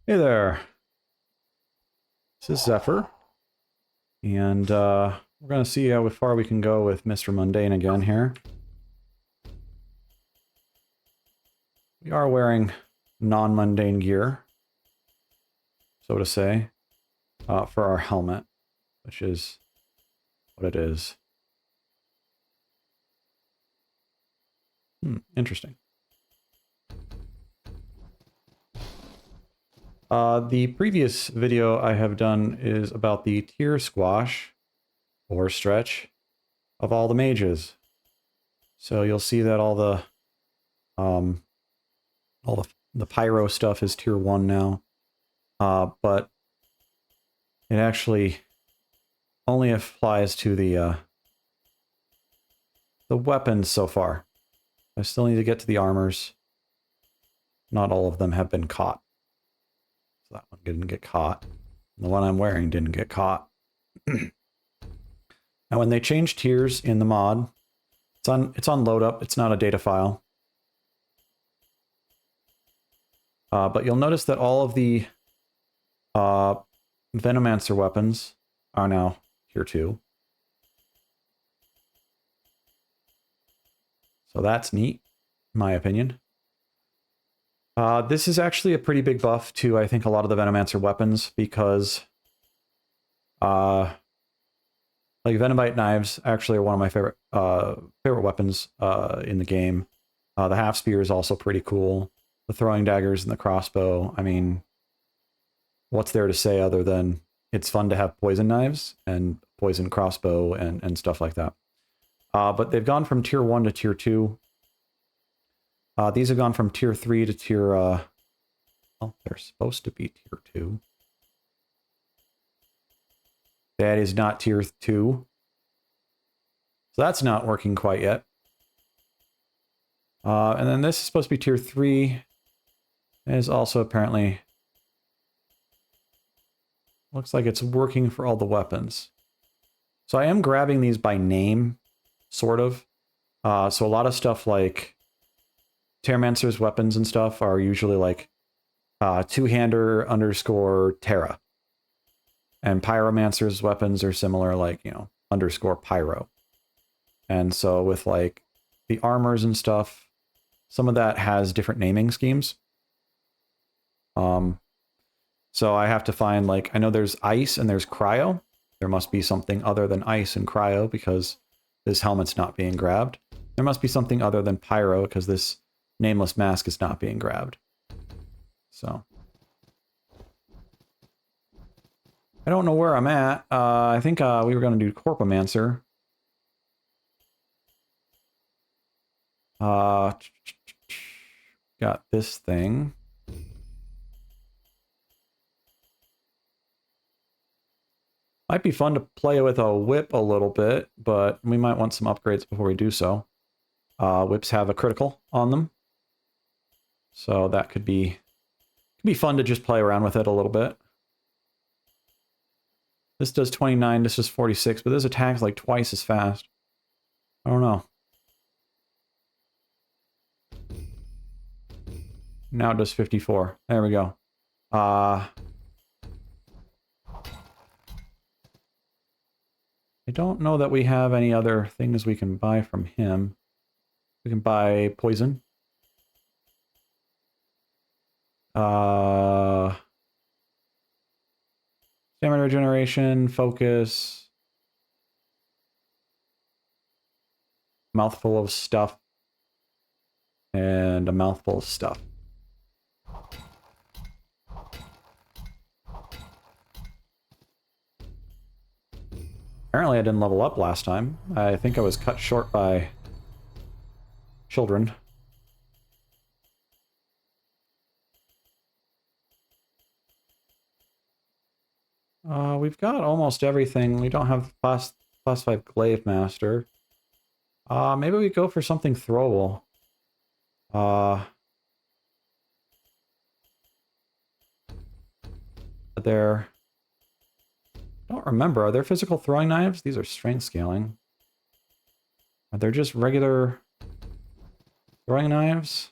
Hey there, this is Zephyr, and we're going to see how far we can go with Mr. Mundane again here. We are wearing non-mundane gear, so to say, for our helmet, which is what it is. Interesting. The previous video I have done is about the tier squash, or stretch, of all the mages. So you'll see that all the pyro stuff is tier 1 now. But it actually only applies to the weapons so far. I still need to get to the armors. Not all of them have been caught. So that one didn't get caught. The one I'm wearing didn't get caught. Now when they change tiers in the mod, it's on load up, it's not a data file. But you'll notice that all of the Venomancer weapons are now tier 2. So that's neat, in my opinion. This is actually a pretty big buff to, I think, a lot of the Venomancer weapons, because like Venomite knives actually are one of my favorite weapons in the game. The half spear is also pretty cool. The throwing daggers and the crossbow, I mean, what's there to say other than it's fun to have poison knives and poison crossbow and stuff like that. But they've gone from tier 1 to tier 2. These have gone from tier 3 to tier... well, they're supposed to be tier 2. That is not tier 2. So that's not working quite yet. And then this is supposed to be tier 3. It is also apparently... looks like it's working for all the weapons. So I am grabbing these by name, sort of. So a lot of stuff like Terramancer's weapons and stuff are usually like two-hander underscore Terra. And Pyromancer's weapons are similar, like, you know, underscore Pyro. And so with like the armors and stuff, some of that has different naming schemes. So I have to find, like, I know there's ice and there's cryo. There must be something other than ice and cryo because this helmet's not being grabbed. There must be something other than pyro because this nameless mask is not being grabbed. So I don't know where I'm at. I think we were going to do Corpomancer. Got this thing. Might be fun to play with a whip a little bit, but we might want some upgrades before we do so. Whips have a critical on them. So that could be fun to just play around with it a little bit. This does 29, this is 46, but this attacks like twice as fast. I don't know. Now it does 54. There we go. I don't know that we have any other things we can buy from him. We can buy poison. Stamina regeneration, focus. Mouthful of stuff. And a mouthful of stuff. Apparently I didn't level up last time. I think I was cut short by children. We've got almost everything. We don't have class 5 Glaive Master. Maybe we go for something throwable. There... I don't remember. Are there physical throwing knives? These are strength scaling. Are there just regular throwing knives?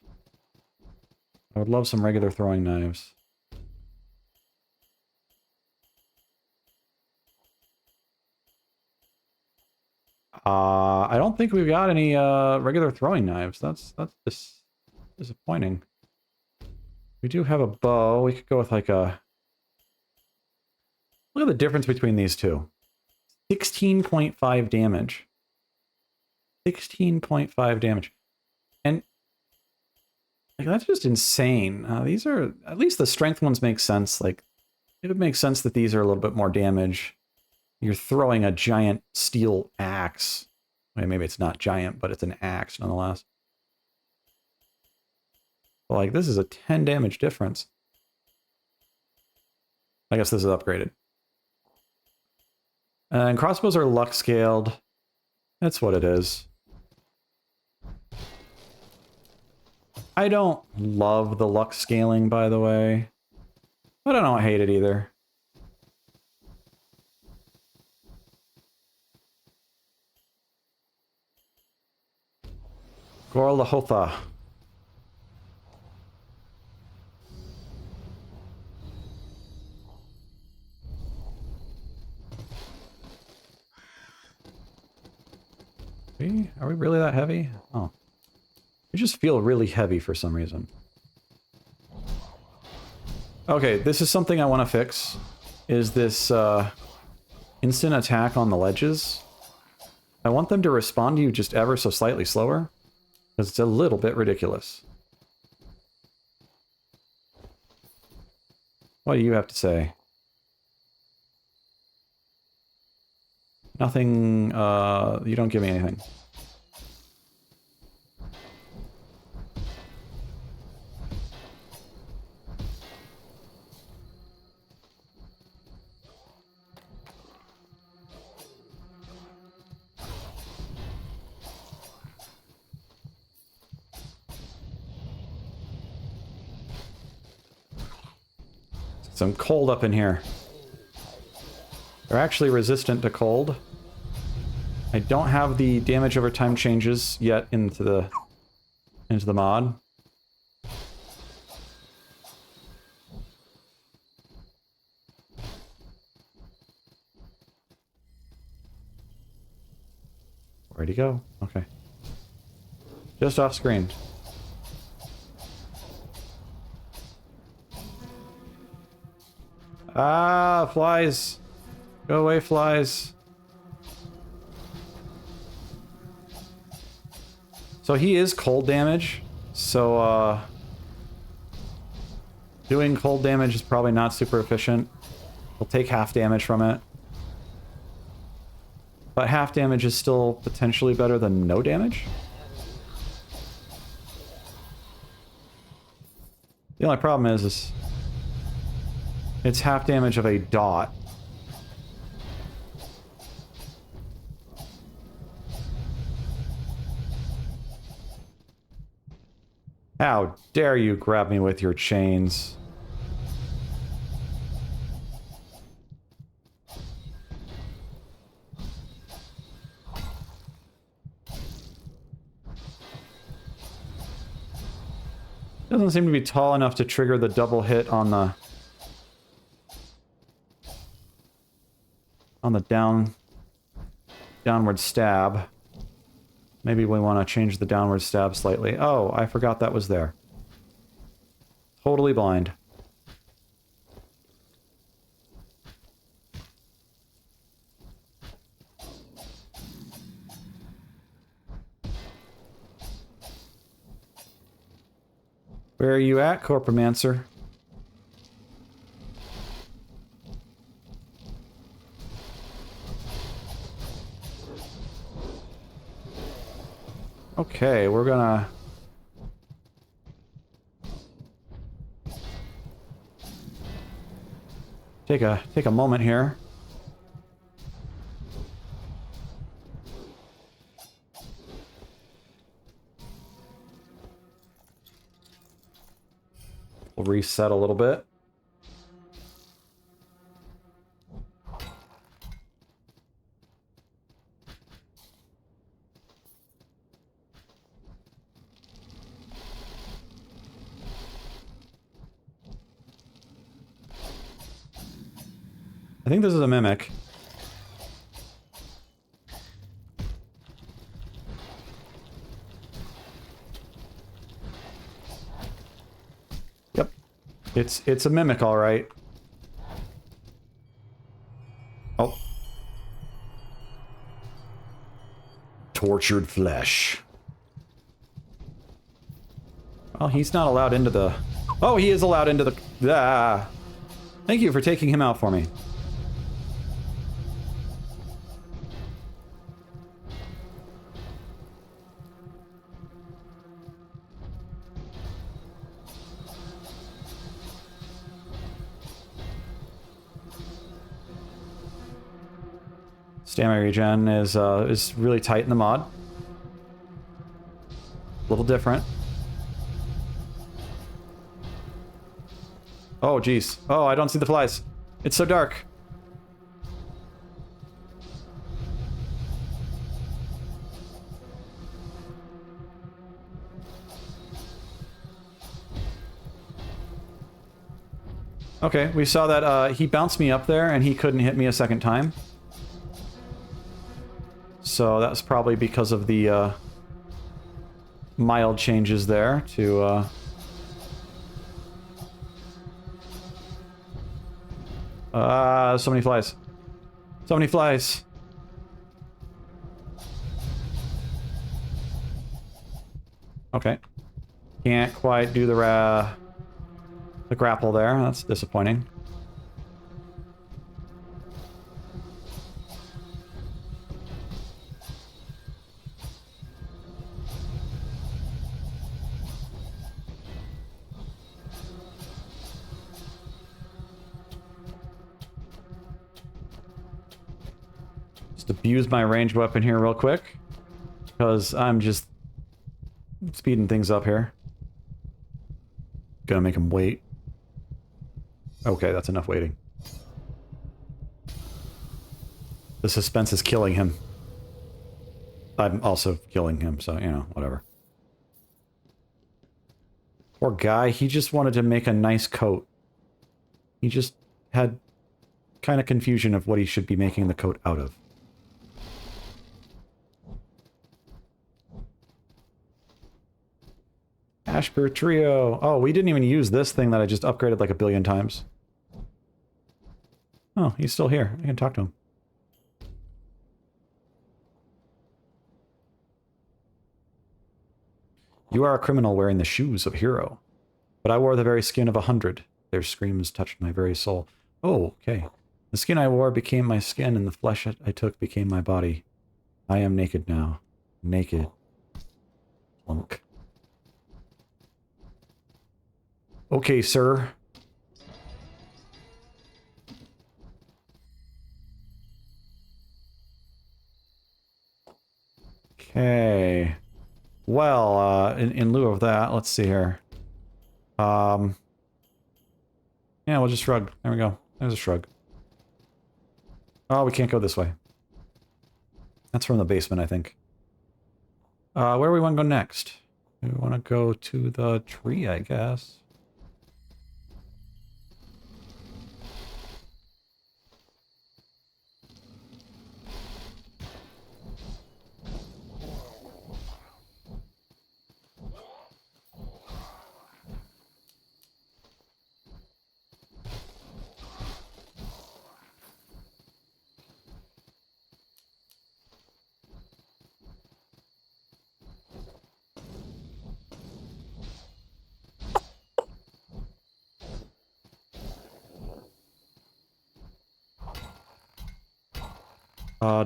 I would love some regular throwing knives. I don't think we've got any regular throwing knives. That's disappointing. We do have a bow. We could go with like a... Look at the difference between these two. 16.5 damage. 16.5 damage. And like, that's just insane. These are... At least the strength ones make sense. Like, it would make sense that these are a little bit more damage. You're throwing a giant steel axe. Wait, maybe it's not giant, but it's an axe nonetheless. But like, this is a 10 damage difference. I guess this is upgraded. And crossbows are luck scaled. That's what it is. I don't love the luck scaling, by the way. But I don't hate it either. Gorlahotha. Are we really that heavy? Oh. We just feel really heavy for some reason. Okay, this is something I want to fix. Is this instant attack on the ledges. I want them to respond to you just ever so slightly slower. Because it's a little bit ridiculous. What do you have to say? Nothing, you don't give me anything. Some cold up in here. They're actually resistant to cold. I don't have the damage over time changes yet into the mod. Where'd he go? Okay. Just off screen. Ah, flies. Go away, flies. So he is cold damage. So, doing cold damage is probably not super efficient. We'll take half damage from it. But half damage is still potentially better than no damage. The only problem is it's half damage of a dot. How dare you grab me with your chains? Doesn't seem to be tall enough to trigger the double hit on the downward stab. Maybe we want to change the downward stab slightly. Oh, I forgot that was there. Totally blind. Where are you at, Corpomancer? Okay, we're gonna... take a moment here. We'll reset a little bit. I think this is a mimic. It's a mimic, all right. Oh. Tortured flesh. Well, he's not allowed into the... Oh, he is allowed into the... Ah. Thank you for taking him out for me. Stamina regen is really tight in the mod. A little different. Oh, geez. Oh, I don't see the flies. It's so dark. Okay, we saw that he bounced me up there and he couldn't hit me a second time. So that's probably because of the mild changes there to... so many flies. So many flies. Okay. Can't quite do the grapple there. That's disappointing. Abuse my ranged weapon here real quick, because I'm just speeding things up here. Gonna make him wait. Okay, that's enough waiting. The suspense is killing him. I'm also killing him, so, you know, whatever. Poor guy, he just wanted to make a nice coat. He just had kind of confusion of what he should be making the coat out of. Ashbur Trio. Oh, we didn't even use this thing that I just upgraded like a billion times. Oh, he's still here. I can talk to him. You are a criminal wearing the shoes of a hero. But I wore the very skin of 100. Their screams touched my very soul. Oh, okay. The skin I wore became my skin, and the flesh I took became my body. I am naked now. Naked. Plunk. Okay, sir. Okay. Well, in lieu of that, let's see here. Yeah, we'll just shrug. There we go. There's a shrug. Oh, we can't go this way. That's from the basement, I think. Where do we want to go next? We want to go to the tree, I guess.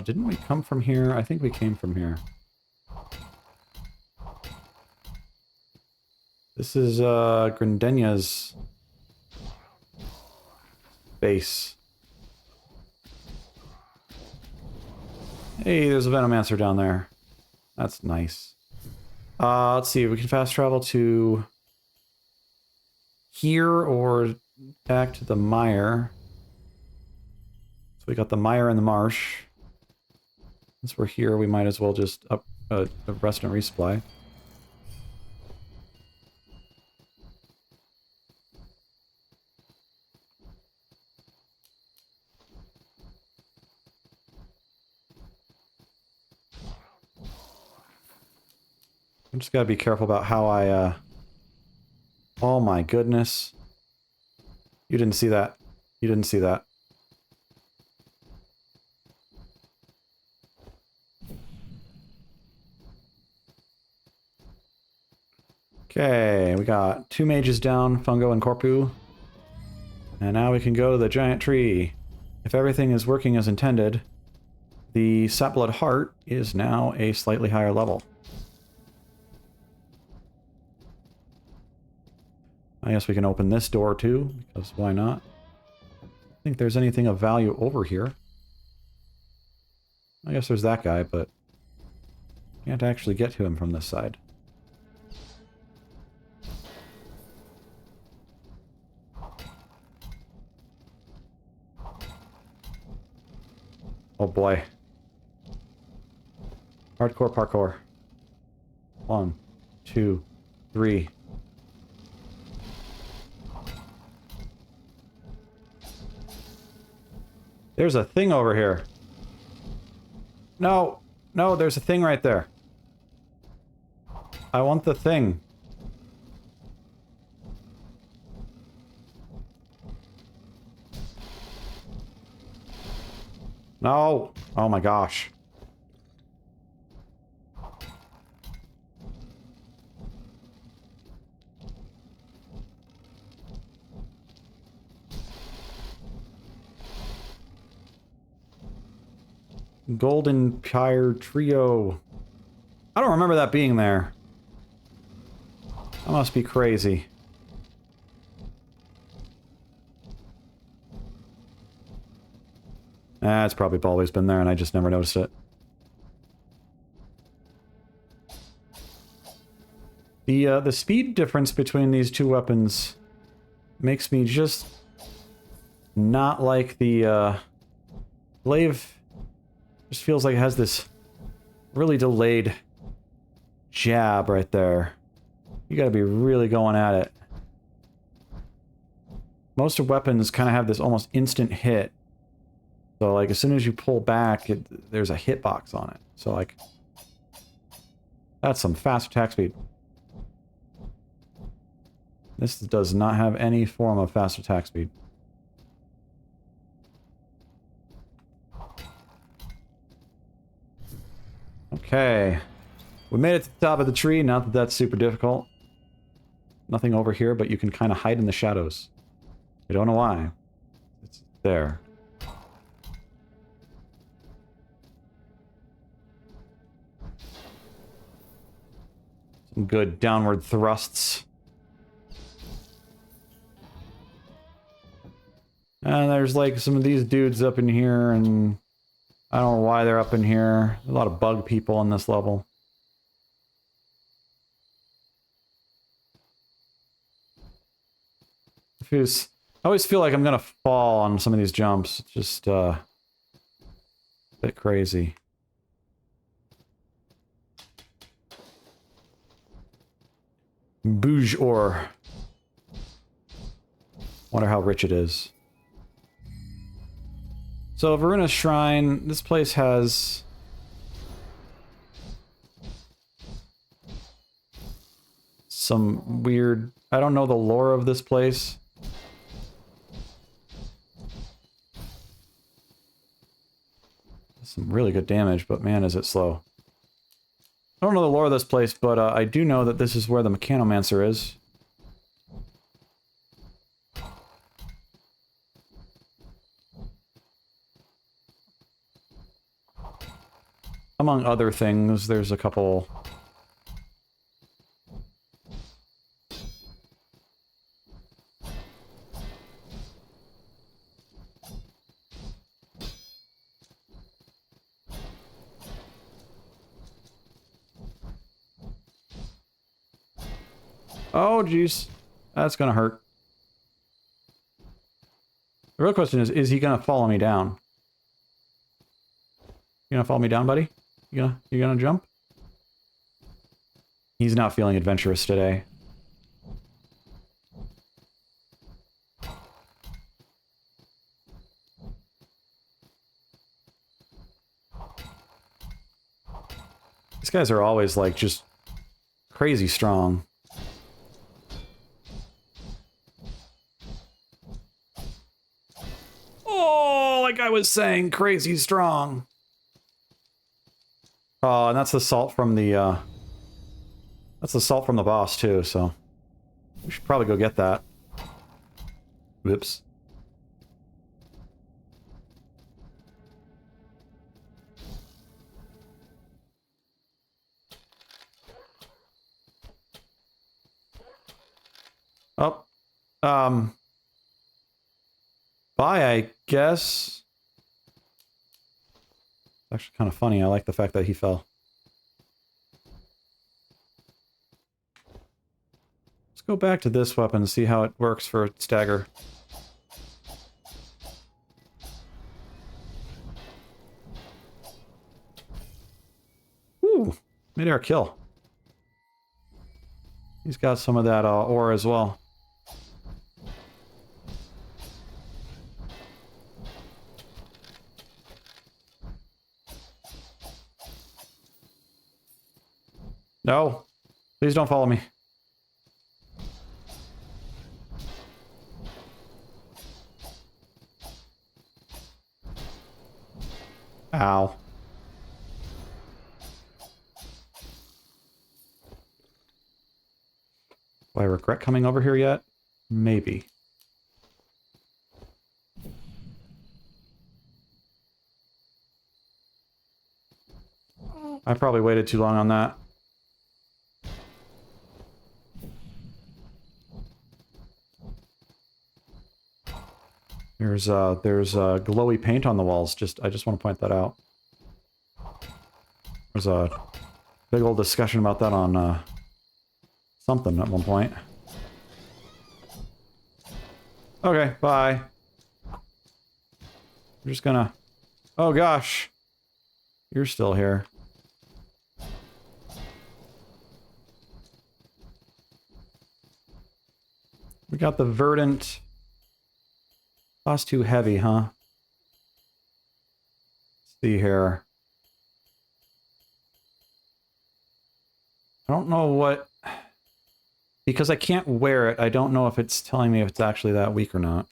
Didn't we come from here? I think we came from here. This is, Grendenya's base. Hey, there's a Venomancer down there. That's nice. Let's see, we can fast travel to here or back to the mire. So we got the mire and the marsh. Since we're here, we might as well just up rest and resupply. I'm just gotta be careful about how I, oh my goodness. You didn't see that. You didn't see that. Okay, we got 2 mages down, Fungo and Corpu. And now we can go to the giant tree. If everything is working as intended, the Sapblood Heart is now a slightly higher level. I guess we can open this door too, because why not? I don't think there's anything of value over here. I guess there's that guy, but can't actually get to him from this side. Oh boy. Hardcore parkour. 1, 2, 3. There's a thing over here. No. No, there's a thing right there. I want the thing. No. Oh my gosh. Golden Pyre Trio. I don't remember that being there. That must be crazy. It's probably always been there and I just never noticed it. The speed difference between these two weapons makes me just not like the glaive. Just feels like it has this really delayed jab right there. You gotta be really going at it. Most of weapons kind of have this almost instant hit. So, like, as soon as you pull back, there's a hitbox on it. So, like, that's some fast attack speed. This does not have any form of fast attack speed. Okay. We made it to the top of the tree, not that that's super difficult. Nothing over here, but you can kind of hide in the shadows. I don't know why. It's there. Some good downward thrusts. And there's like some of these dudes up in here, and I don't know why they're up in here. A lot of bug people on this level. I always feel like I'm gonna fall on some of these jumps. It's just a bit crazy. Bouge ore. Wonder how rich it is. So, Varuna's Shrine, this place has some weird... I don't know the lore of this place. Some really good damage, but man, is it slow. I don't know the lore of this place, but I do know that this is where the Mechanomancer is. Among other things, there's a couple... Oh, jeez. That's gonna hurt. The real question is he gonna follow me down? You gonna follow me down, buddy? You gonna jump? He's not feeling adventurous today. These guys are always, like, just crazy strong. like I was saying, crazy strong. Oh, and that's the salt from the, that's the salt from the boss, too, so... we should probably go get that. Whoops. Oh. Bye, I guess. It's actually kind of funny. I like the fact that he fell. Let's go back to this weapon and see how it works for stagger. Ooh, mid-air kill. He's got some of that ore as well. No. Please don't follow me. Ow. Do I regret coming over here yet? Maybe. I probably waited too long on that. There's glowy paint on the walls. I just want to point that out. There's a big old discussion about that on something at one point. Okay, bye. We're just gonna... oh gosh! You're still here. We got the verdant... Class 2 heavy, huh? Let's see here. I don't know what... because I can't wear it, I don't know if it's telling me if it's actually that weak or not.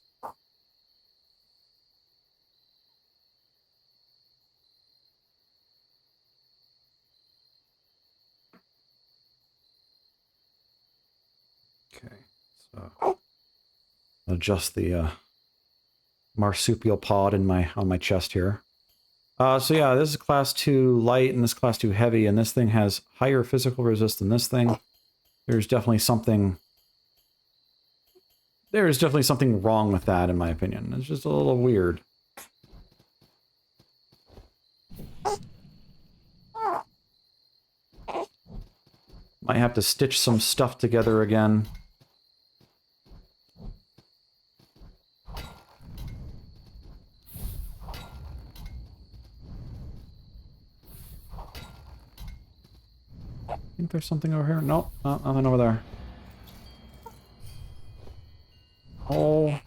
Okay, so... adjust the, marsupial pod in on my chest here. So yeah, this is class 2 light and this class 2 heavy, and this thing has higher physical resist than this thing. There's definitely something wrong with that, in my opinion. It's just a little weird. Might have to stitch some stuff together again. I think there's something over here. Nope, nothing over there. Oh.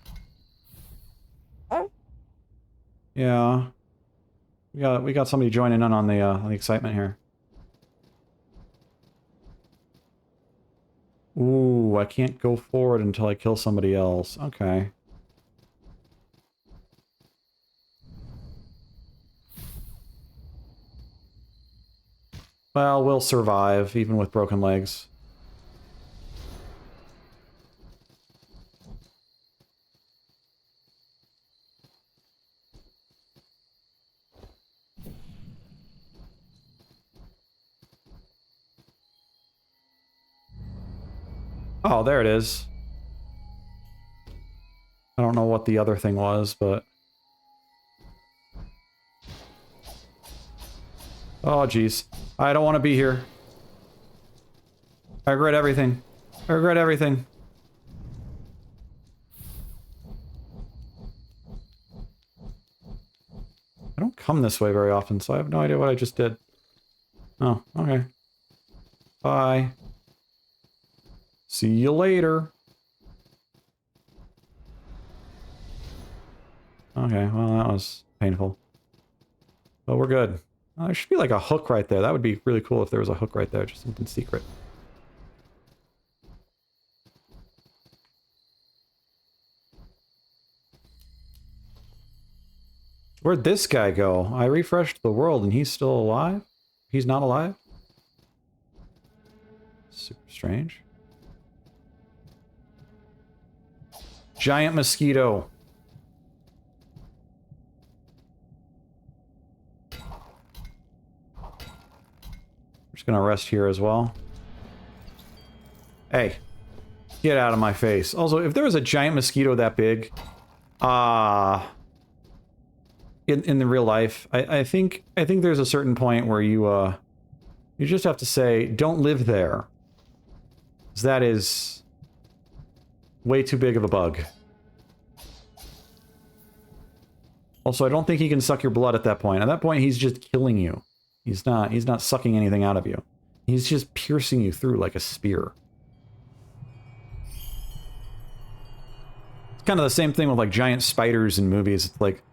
Yeah. We got somebody joining in on the excitement here. Ooh, I can't go forward until I kill somebody else. Okay. Well, we'll survive, even with broken legs. Oh, there it is. I don't know what the other thing was, but... oh, jeez. I don't want to be here. I regret everything. I regret everything. I don't come this way very often, so I have no idea what I just did. Oh, okay. Bye. See you later. Okay, well, that was painful. But we're good. There should be like a hook right there. That would be really cool if there was a hook right there. Just something secret. Where'd this guy go? I refreshed the world and he's still alive? He's not alive? Super strange. Giant mosquito. We're just gonna rest here as well. Hey. Get out of my face. Also, if there was a giant mosquito that big, in the real life, I think there's a certain point where you just have to say, don't live there. 'Cause that is way too big of a bug. Also, I don't think he can suck your blood at that point. At that point, he's just killing you. He's not sucking anything out of you. He's just piercing you through like a spear. It's kind of the same thing with like giant spiders in movies. It's like,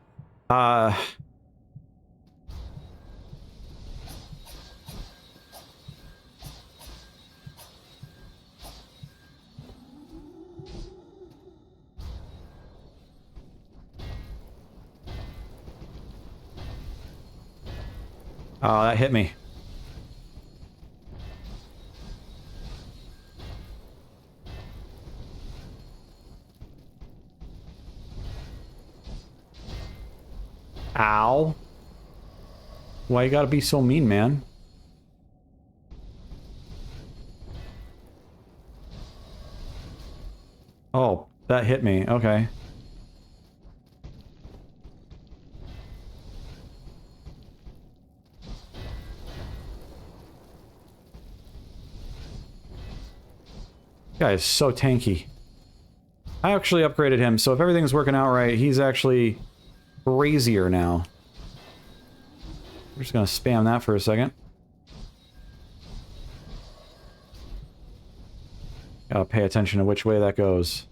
that hit me. Ow. Why you gotta be so mean, man? Oh, that hit me. Okay. Guy is so tanky. I actually upgraded him, so if everything's working out right, he's actually crazier now. We're just gonna spam that for a second. Gotta pay attention to which way that goes.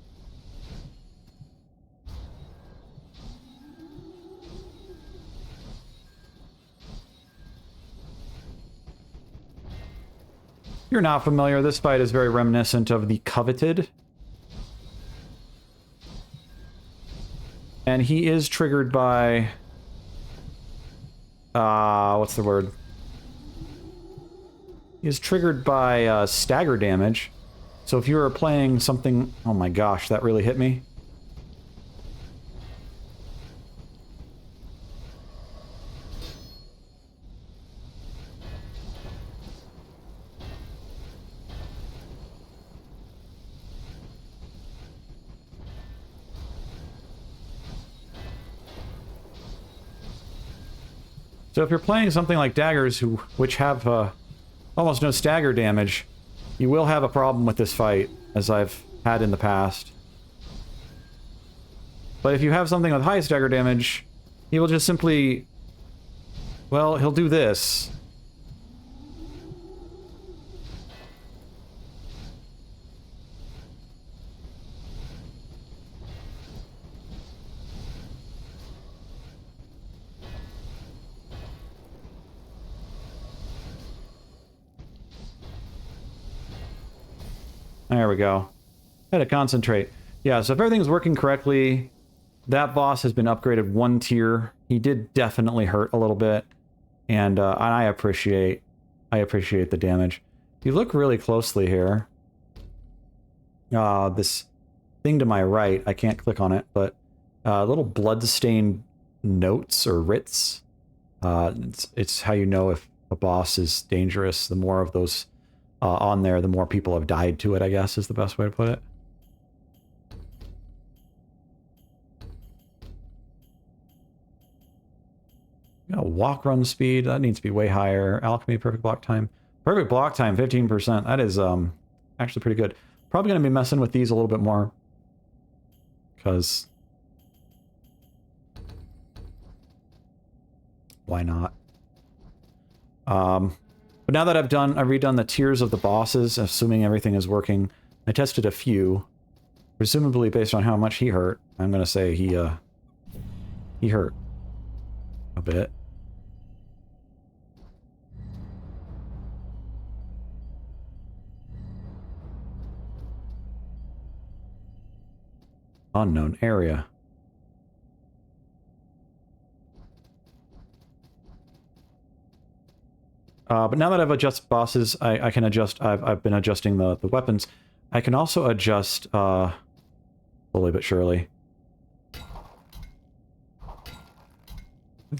If you're not familiar, this fight is very reminiscent of the Coveted. And he is triggered by... what's the word? He is triggered by stagger damage. So if you were playing something... Oh my gosh, that really hit me. So if you're playing something like daggers, which have almost no stagger damage, you will have a problem with this fight, as I've had in the past. But if you have something with high stagger damage, he will just simply... Well, he'll do this. There we go. Had to concentrate. Yeah, so if everything's working correctly, that boss has been upgraded 1 tier. He did definitely hurt a little bit, and I appreciate the damage. If you look really closely here, this thing to my right, I can't click on it, but little blood-stained notes or writs. It's how you know if a boss is dangerous. The more of those on there, the more people have died to it, I guess, is the best way to put it. Walk run speed, that needs to be way higher. Alchemy, perfect block time. Perfect block time, 15%. That is actually pretty good. Probably going to be messing with these a little bit more. Because... why not? But now that I've redone the tiers of the bosses, assuming everything is working, I tested a few. Presumably based on how much he hurt, I'm gonna say he hurt a bit. Unknown area. But now that I've adjusted bosses, I can adjust. I've been adjusting the weapons. I can also adjust slowly but surely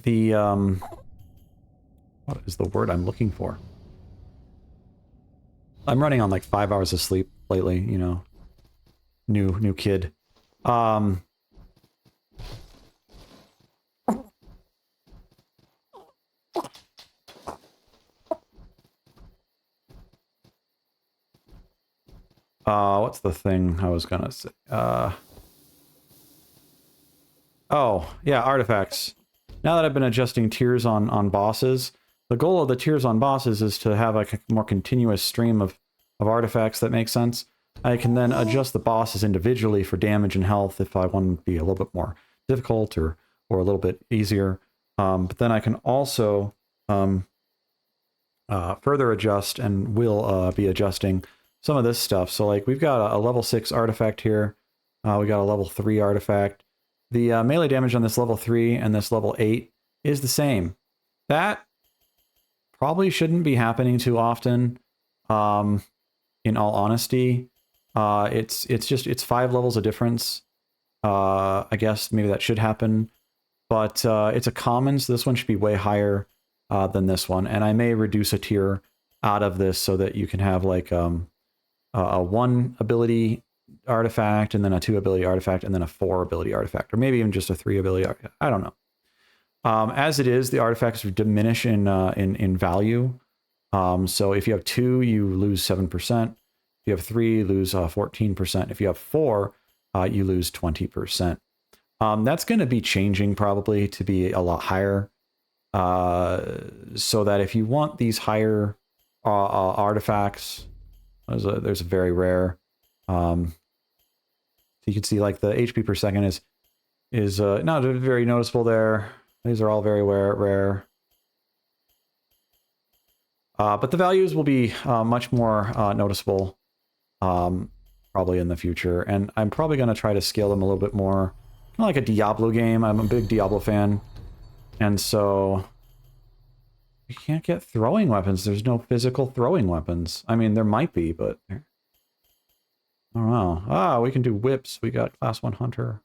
the what is the word I'm looking for? I'm running on like 5 hours of sleep lately. You know, new kid. What's the thing I was gonna say? Oh, yeah, artifacts. Now that I've been adjusting tiers on bosses, the goal of the tiers on bosses is to have like a more continuous stream of artifacts that make sense. I can then adjust the bosses individually for damage and health if I want to be a little bit more difficult or a little bit easier. But then I can also further adjust and will be adjusting some of this stuff. So like we've got a level 6 artifact here. We got a level 3 artifact. The melee damage on this level 3 and this level 8 is the same. That probably shouldn't be happening too often, in all honesty. It's 5 levels of difference. I guess maybe that should happen. But it's a common, so this one should be way higher than this one. And I may reduce a tier out of this so that you can have like a 1 ability artifact, and then a 2 ability artifact, and then a 4 ability artifact, or maybe even just a 3 ability artifact. I don't know. As it is, the artifacts diminish in value. So if you have 2, you lose 7%. If you have 3, you lose 14%. If you have 4, you lose 20%. That's going to be changing probably to be a lot higher. So that if you want these higher artifacts, there's a very rare. So you can see like the HP per second is not very noticeable there. These are all very rare. But the values will be much more noticeable probably in the future. And I'm probably going to try to scale them a little bit more. Kind of like a Diablo game. I'm a big Diablo fan. And so you can't get throwing weapons. There's no physical throwing weapons. I mean, there might be, but I don't know. We can do whips. We got class 1 hunter.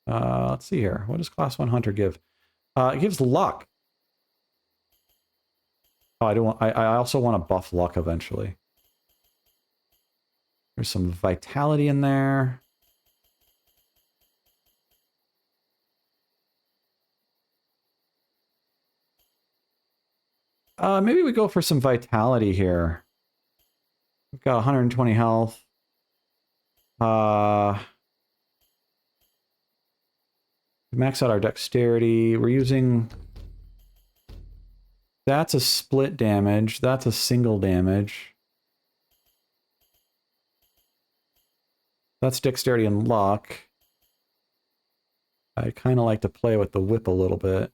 Let's see here. What does class 1 hunter give? It gives luck. Oh, I also want to buff luck eventually. There's some vitality in there. Maybe we go for some vitality here. We've got 120 health. Max out our dexterity. We're using... That's a split damage. That's a single damage. That's dexterity and luck. I kind of like to play with the whip a little bit.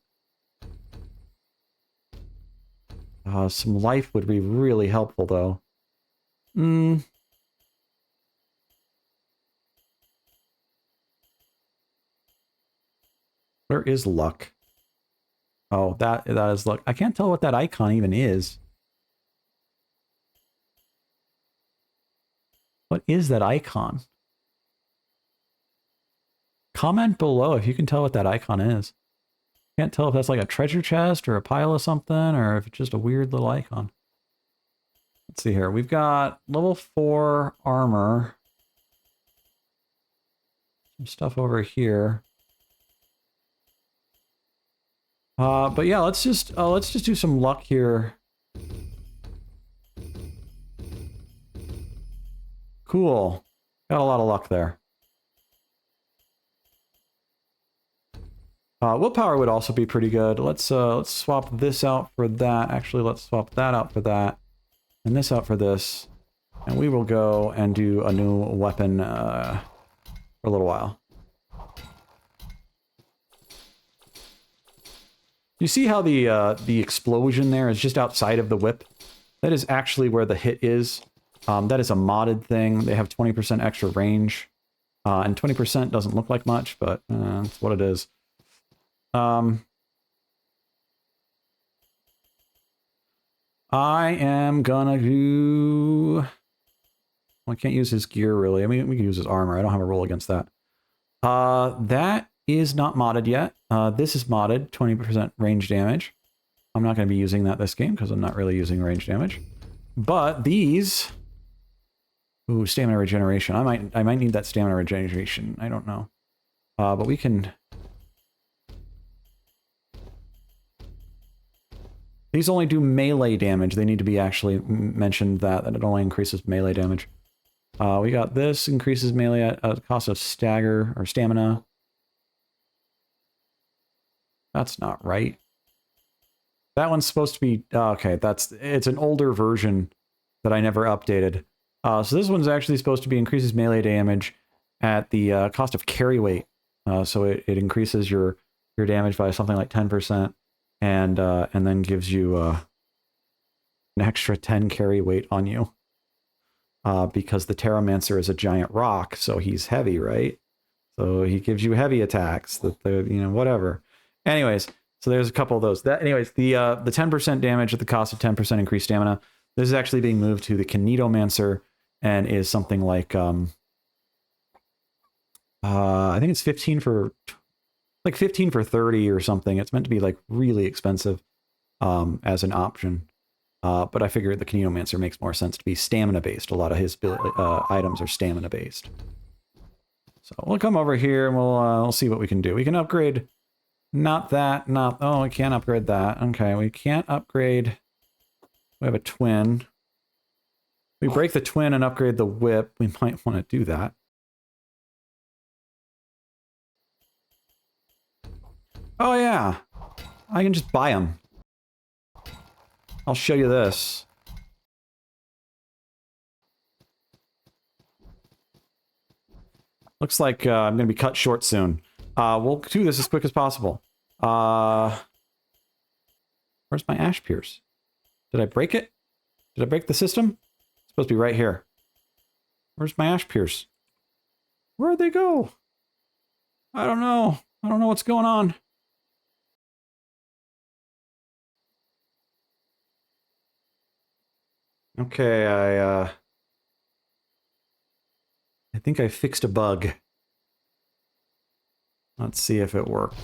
Some life would be really helpful, though. Where is luck? Oh, that is luck. I can't tell what that icon even is. What is that icon? Comment below if you can tell what that icon is. Can't tell if that's like a treasure chest or a pile of something, or if it's just a weird little icon. Let's see here. We've got level 4 armor. Some stuff over here. But yeah, let's just do some luck here. Cool. Got a lot of luck there. Willpower would also be pretty good. Let's swap this out for that. Actually, let's swap that out for that. And this out for this. And we will go and do a new weapon for a little while. You see how the explosion there is just outside of the whip? That is actually where the hit is. That is a modded thing. They have 20% extra range. And 20% doesn't look like much, but that's what it is. I am gonna do... Well, I can't use his gear, really. I mean, we can use his armor. I don't have a roll against that. That is not modded yet. This is modded, 20% range damage. I'm not going to be using that this game because I'm not really using range damage. But these... Ooh, stamina regeneration. I might need that stamina regeneration. I don't know. But we can... These only do melee damage. They need to be actually mentioned that it only increases melee damage. We got this, increases melee at a cost of stagger, or stamina. That's not right. That one's supposed to be... okay, it's an older version that I never updated. So this one's actually supposed to be increases melee damage at the cost of carry weight. So it increases your damage by something like 10%. And then gives you an extra 10 carry weight on you. Because the Terramancer is a giant rock, so he's heavy, right? So he gives you heavy attacks, whatever. Anyways, so there's a couple of those. Anyways, the 10% damage at the cost of 10% increased stamina. This is actually being moved to the Kinetomancer and is something like, I think it's 15 for 30 or something. It's meant to be like really expensive as an option. But I figured the Kinetomancer makes more sense to be stamina based. A lot of his items are stamina based. So we'll come over here and we'll see what we can do. We can upgrade oh, we can't upgrade that. Okay, we can't upgrade. We have a twin. We break the twin and upgrade the whip. We might want to do that. Oh yeah, I can just buy them. I'll show you this. Looks like I'm going to be cut short soon. We'll do this as quick as possible. Where's my ash pierce? Did I break it? Did I break the system? It's supposed to be right here. Where's my ash pierce? Where'd they go? I don't know. I don't know what's going on. Okay, I think I fixed a bug. Let's see if it worked.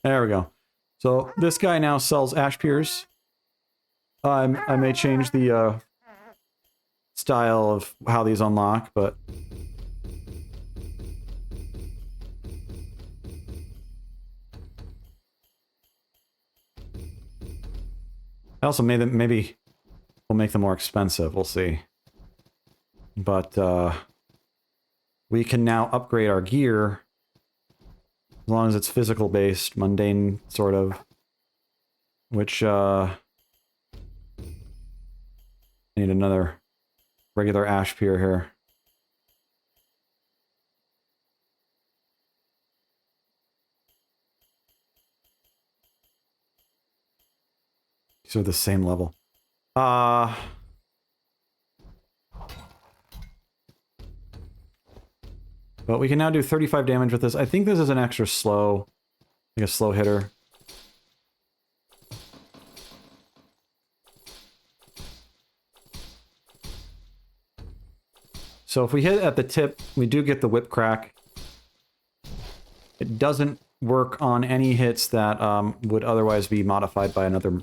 There we go. So this guy now sells ash pierce. I may change the style of how these unlock, but... I also maybe we'll make them more expensive. We'll see. But we can now upgrade our gear as long as it's physical based, mundane sort of. Which I need another regular ash pier here. These are the same level. But we can now do 35 damage with this. I think this is an extra slow, like a slow hitter. So if we hit at the tip, we do get the whip crack. It doesn't work on any hits that would otherwise be modified by another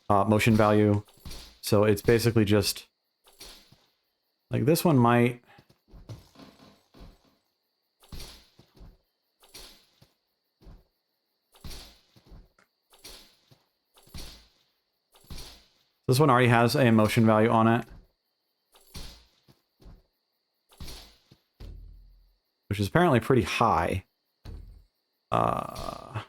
motion value. So it's basically just... like this one might... this one already has a motion value on it. Which is apparently pretty high. Oh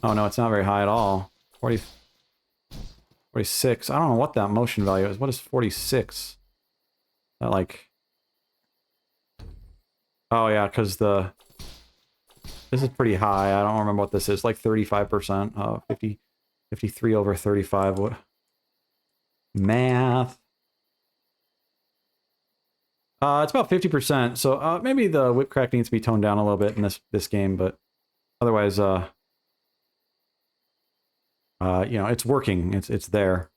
no, it's not very high at all. 46. I don't know what that motion value is. What is 46? That like... oh yeah, because the... this is pretty high. I don't remember what this is. Like 35%. 53 over 35. What? Math. It's about 50%, so maybe the whip crack needs to be toned down a little bit in this game, but otherwise, you know, it's working. It's there.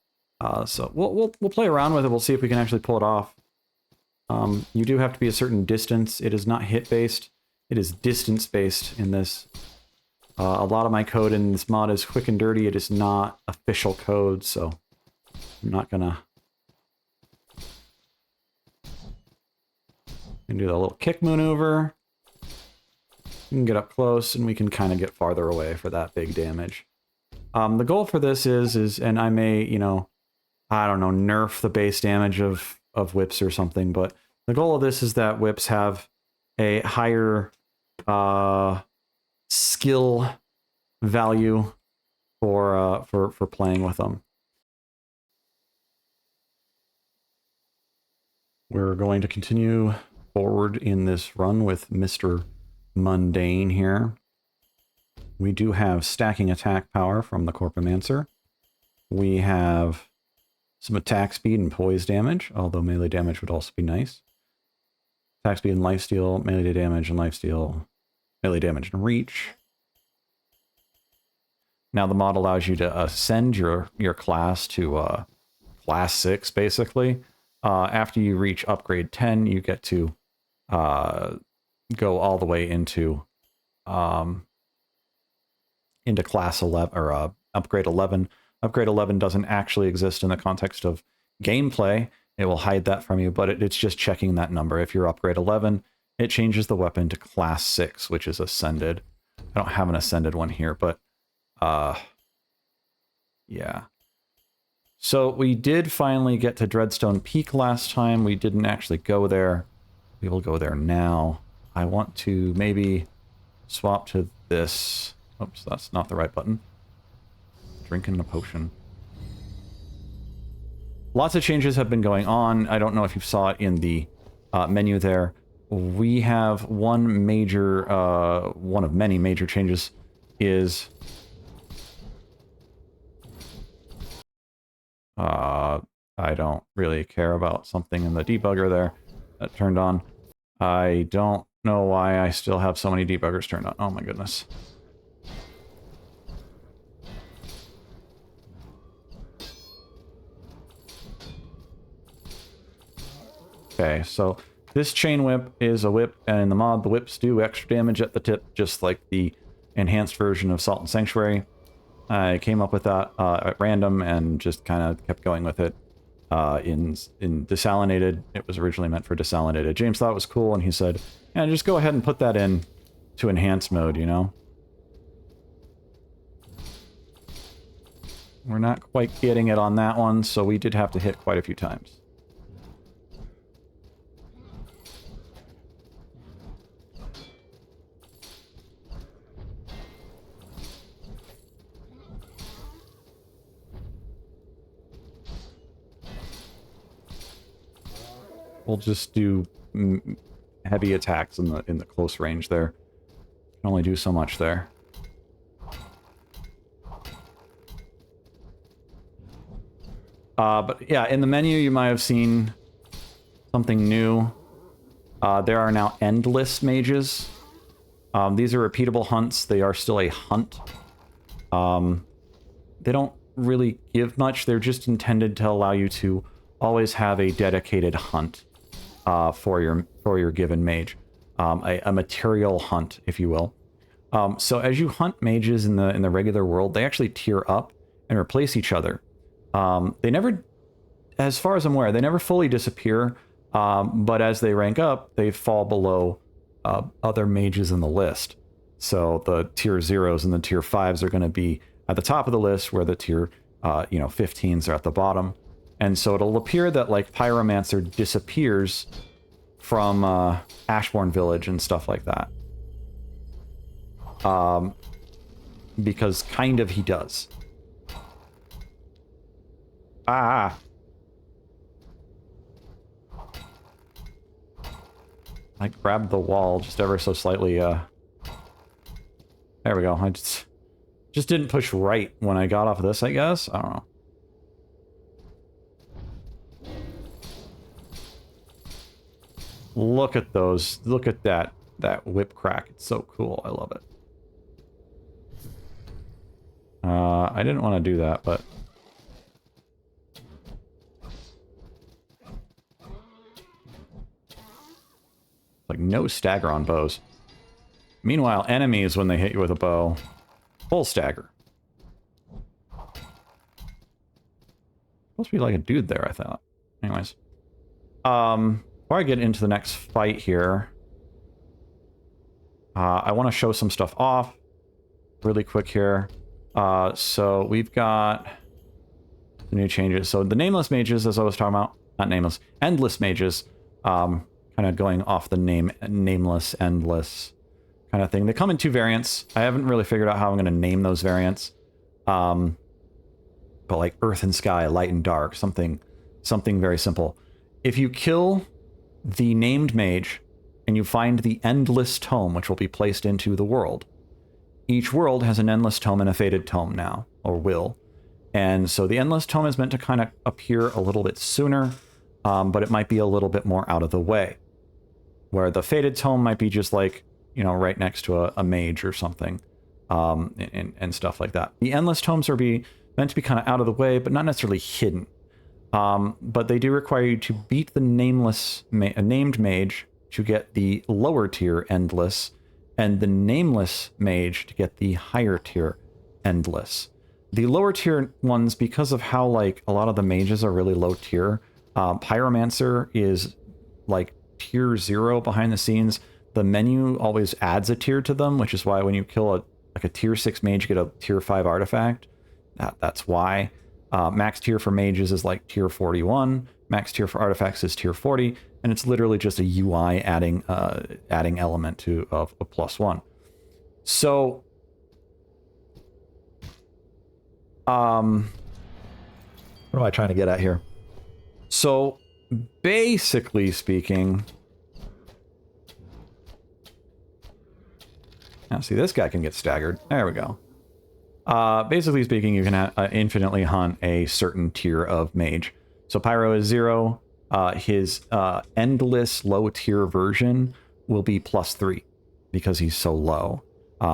So we'll play around with it. We'll see if we can actually pull it off. You do have to be a certain distance. It is not hit based. It is distance based in this. A lot of my code in this mod is quick and dirty. It is not official code, so I'm not gonna. And do the little kick maneuver. We can get up close, and we can kind of get farther away for that big damage. The goal for this is, and I may, you know, I don't know, nerf the base damage of whips or something, but the goal of this is that whips have a higher skill value for playing with them. We're going to continue forward in this run with Mr. Mundane here. We do have stacking attack power from the Corpomancer. We have some attack speed and poise damage, although melee damage would also be nice. Attack speed and lifesteal, melee damage and lifesteal, melee damage and reach. Now the mod allows you to ascend your class to class 6, basically. After you reach upgrade 10, you get to go all the way into class 11 or upgrade 11. Upgrade 11 doesn't actually exist in the context of gameplay. It will hide that from you, but it's just checking that number. If you're upgrade 11, it changes the weapon to class 6, which is ascended. I don't have an ascended one here, but yeah. So we did finally get to Dreadstone Peak last time. We didn't actually go there. We will go there now. I want to maybe swap to this. Oops, that's not the right button. Drinking a potion. Lots of changes have been going on. I don't know if you saw it in the menu there. We have one major, one of many major changes is... I don't really care about something in the debugger there that turned on. I don't know why I still have so many debuggers turned on. Oh my goodness. Okay, so this chain whip is a whip, and in the mod, the whips do extra damage at the tip, just like the enhanced version of Salt and Sanctuary. I came up with that at random and just kind of kept going with it. In desalinated, it was originally meant for desalinated. James thought it was cool, and he said, yeah, just go ahead and put that in to enhanced mode, you know? We're not quite getting it on that one, so we did have to hit quite a few times. We'll just do heavy attacks in the close range there. Can only do so much there. But yeah, in the menu you might have seen something new. There are now endless mages. These are repeatable hunts. They are still a hunt. They don't really give much. They're just intended to allow you to always have a dedicated hunt. For your given mage, a material hunt, if you will. So as you hunt mages in the regular world, they actually tier up and replace each other. They never, as far as I'm aware, they never fully disappear. But as they rank up, they fall below other mages in the list. So the tier 0s and the tier 5s are going to be at the top of the list, where the tier 15s are at the bottom. And so it'll appear that, like, Pyromancer disappears from Ashbourne Village and stuff like that. Because kind of he does. Ah! I grabbed the wall just ever so slightly. There we go. I just didn't push right when I got off of this, I guess. I don't know. Look at those. Look at that whip crack. It's so cool. I love it. I didn't want to do that, but... Like, no stagger on bows. Meanwhile, enemies, when they hit you with a bow, full stagger. Supposed to be like a dude there, I thought. Anyways. Before I get into the next fight here, I want to show some stuff off really quick here. So we've got the new changes. So the nameless mages, as I was talking about, not nameless, endless mages, kind of going off the nameless, endless kind of thing. They come in 2 variants. I haven't really figured out how I'm going to name those variants. But like earth and sky, light and dark, something very simple. If you kill the named mage and you find the endless tome, which will be placed into the world, each world has an endless tome and a fated tome now, or will. And so the endless tome is meant to kind of appear a little bit sooner, but it might be a little bit more out of the way. Where the fated tome might be just like, you know, right next to a mage or something, and stuff like that. The endless tomes are meant to be kind of out of the way, but not necessarily hidden. But they do require you to beat the named mage to get the lower tier endless, and the nameless mage to get the higher tier endless. The lower tier ones, because of how like a lot of the mages are really low tier, Pyromancer is like tier 0 behind the scenes. The menu always adds a tier to them, which is why when you kill a tier 6 mage, you get a tier 5 artifact. That's why. Max tier for mages is like tier 41. Max tier for artifacts is tier 40, and it's literally just a UI adding element of a +1. So, what am I trying to get at here? So, basically speaking, now see, this guy can get staggered. There we go. Basically speaking, you can infinitely hunt a certain tier of mage. So Pyro is 0. His endless low tier version will be +3 because he's so low.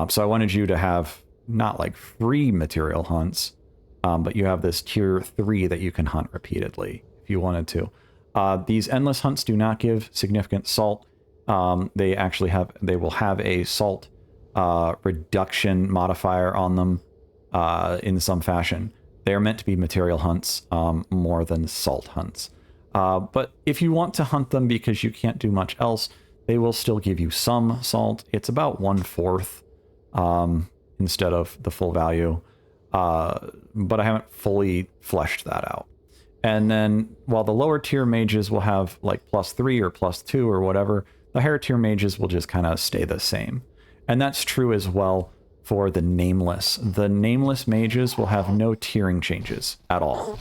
So I wanted you to have not like free material hunts, but you have this tier 3 that you can hunt repeatedly if you wanted to. These endless hunts do not give significant salt. They will have a salt reduction modifier on them. In some fashion. They are meant to be material hunts more than salt hunts. But if you want to hunt them because you can't do much else, they will still give you some salt. It's about 1/4 instead of the full value. But I haven't fully fleshed that out. And then while the lower tier mages will have like +3 or +2 or whatever, the higher tier mages will just kind of stay the same. And that's true as well for the nameless. The nameless mages will have no tiering changes at all.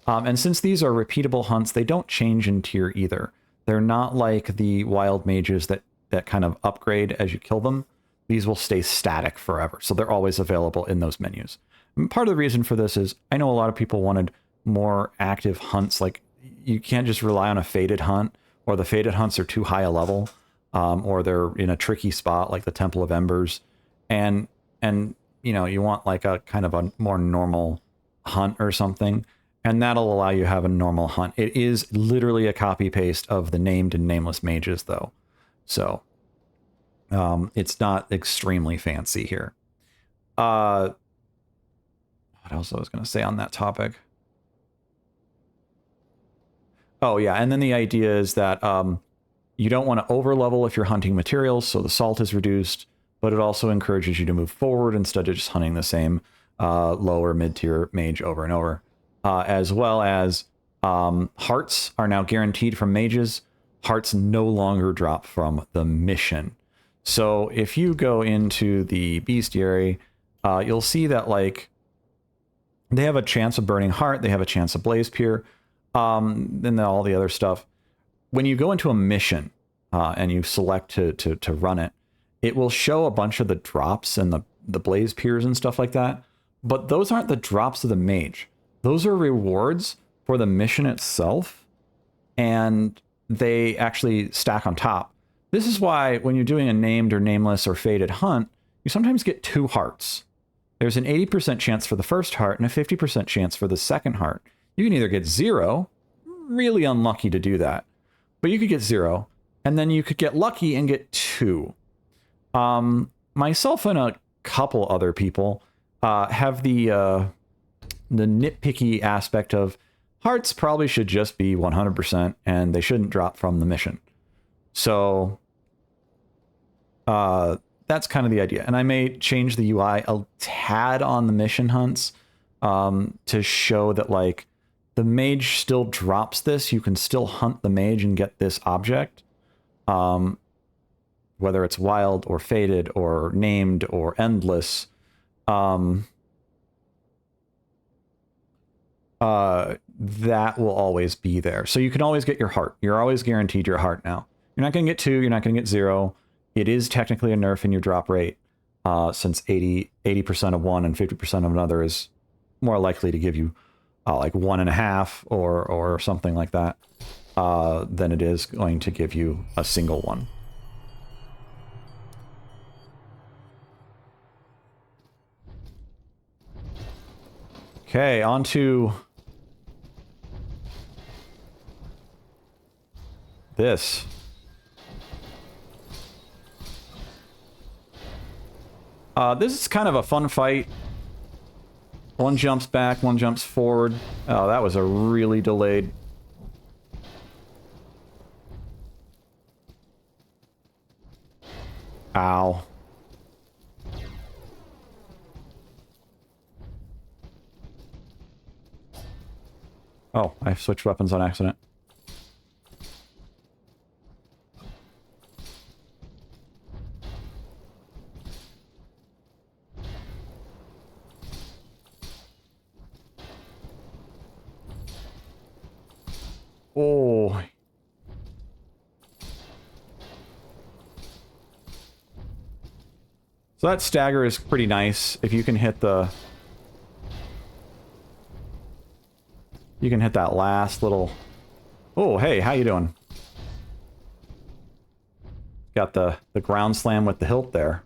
And since these are repeatable hunts, they don't change in tier either. They're not like the wild mages that kind of upgrade as you kill them. These will stay static forever, so they're always available in those menus. And part of the reason for this is I know a lot of people wanted more active hunts. Like, you can't just rely on a fated hunt, or the fated hunts are too high a level, or they're in a tricky spot like the Temple of Embers. And you know, you want like a kind of a more normal hunt or something, and that'll allow you to have a normal hunt. It is literally a copy paste of the named and nameless mages though. So it's not extremely fancy here. What else I was going to say on that topic? Oh yeah, and then the idea is that you don't want to over level if you're hunting materials, so the salt is reduced. But it also encourages you to move forward instead of just hunting the same lower mid-tier mage over and over. As well as hearts are now guaranteed from mages. Hearts no longer drop from the mission. So if you go into the bestiary, you'll see that like they have a chance of burning heart, they have a chance of blaze peer, then all the other stuff. When you go into a mission and you select to run it, it will show a bunch of the drops and the blaze peers and stuff like that. But those aren't the drops of the mage. Those are rewards for the mission itself. And they actually stack on top. This is why when you're doing a named or nameless or fated hunt, you sometimes get 2 hearts. There's an 80% chance for the first heart and a 50% chance for the second heart. You can either get 0, really unlucky to do that, but you could get 0, and then you could get lucky and get 2. Myself and a couple other people have the nitpicky aspect of hearts probably should just be 100% and they shouldn't drop from the mission. So that's kind of the idea. And I may change the UI a tad on the mission hunts to show that like the mage still drops this. You can still hunt the mage and get this object. Whether it's wild or fated or named or endless. That will always be there. So you can always get your heart. You're always guaranteed your heart now. You're not going to get 2, you're not going to get 0. It is technically a nerf in your drop rate, since 80% of one and 50% of another is more likely to give you like 1.5 or something like that, than it is going to give you a single one. Okay, on to this. This is kind of a fun fight. One jumps back, one jumps forward. Oh, that was a really delayed. Ow. Oh, I switched weapons on accident. Oh. So that stagger is pretty nice if you can hit the... You can hit that last little... Oh, hey, how you doing? Got the ground slam with the hilt there.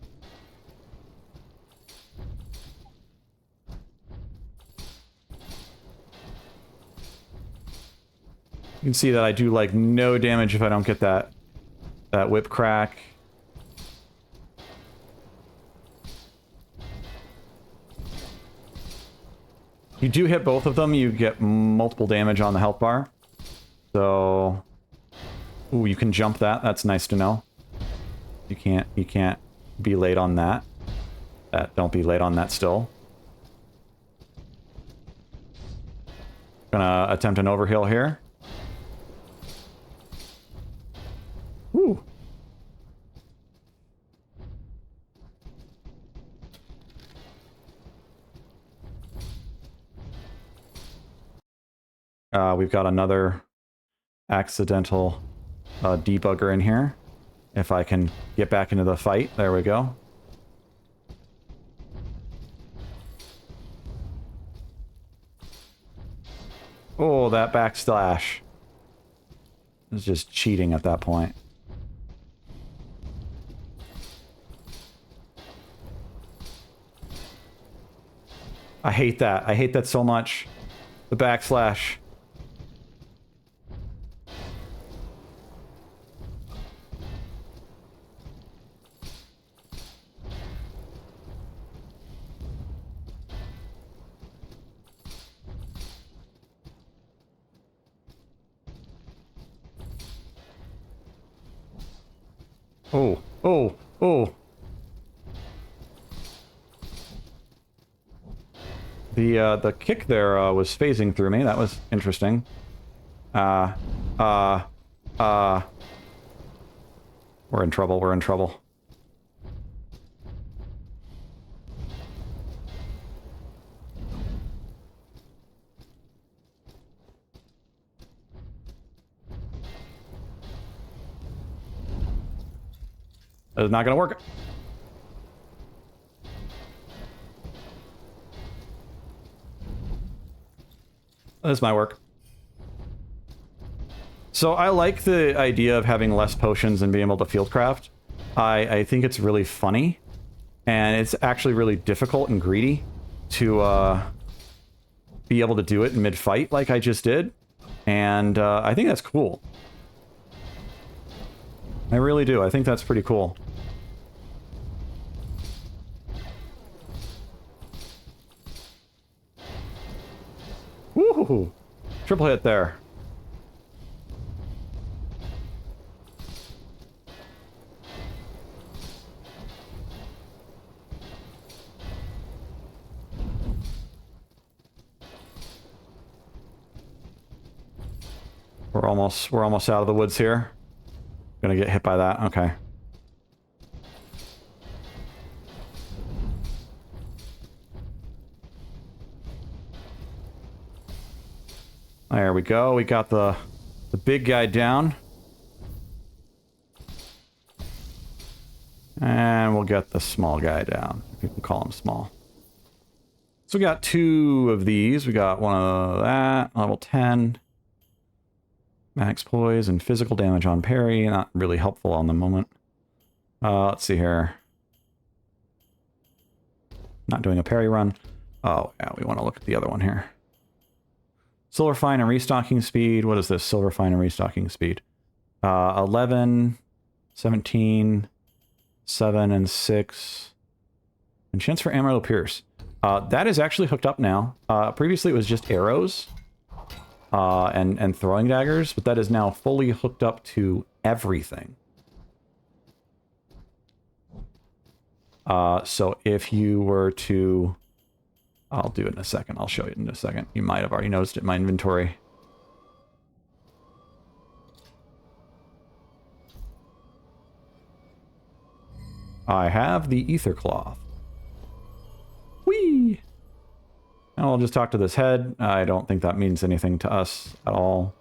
You can see that I do, like, no damage if I don't get that whip crack. You do hit both of them, you get multiple damage on the health bar. So... Ooh, you can jump that. That's nice to know. You can't be late on that. Don't be late on that still. Gonna attempt an overheal here. Woo. We've got another accidental debugger in here. If I can get back into the fight, there we go. Oh, that backslash is just cheating at that point. I hate that. I hate that so much. The backslash. Oh, oh, oh. The kick there was phasing through me. That was interesting. We're in trouble, we're in trouble. That is not gonna work. This might work. So I like the idea of having less potions and being able to fieldcraft. I think it's really funny, and it's actually really difficult and greedy to be able to do it in mid-fight like I just did. And I think that's cool. I really do. I think that's pretty cool. Woohoo! Triple hit there. We're almost out of the woods here. Gonna get hit by that. Okay. There we go. We got the big guy down. And we'll get the small guy down. If you can call him small. So we got 2 of these. We got one of that. Level 10. Max poise and physical damage on parry. Not really helpful on the moment. Let's see here. Not doing a parry run. Oh, yeah, we want to look at the other one here. Silver Fine and Restocking Speed. What is this? Silver Fine and Restocking Speed. 11, 17, 7, and 6. And chance for Amarillo Pierce. That is actually hooked up now. Previously it was just arrows and throwing daggers, but that is now fully hooked up to everything. So if you were to... I'll do it in a second. I'll show you in a second. You might have already noticed it in my inventory. I have the Ether Cloth. Whee! And I'll just talk to this head. I don't think that means anything to us at all.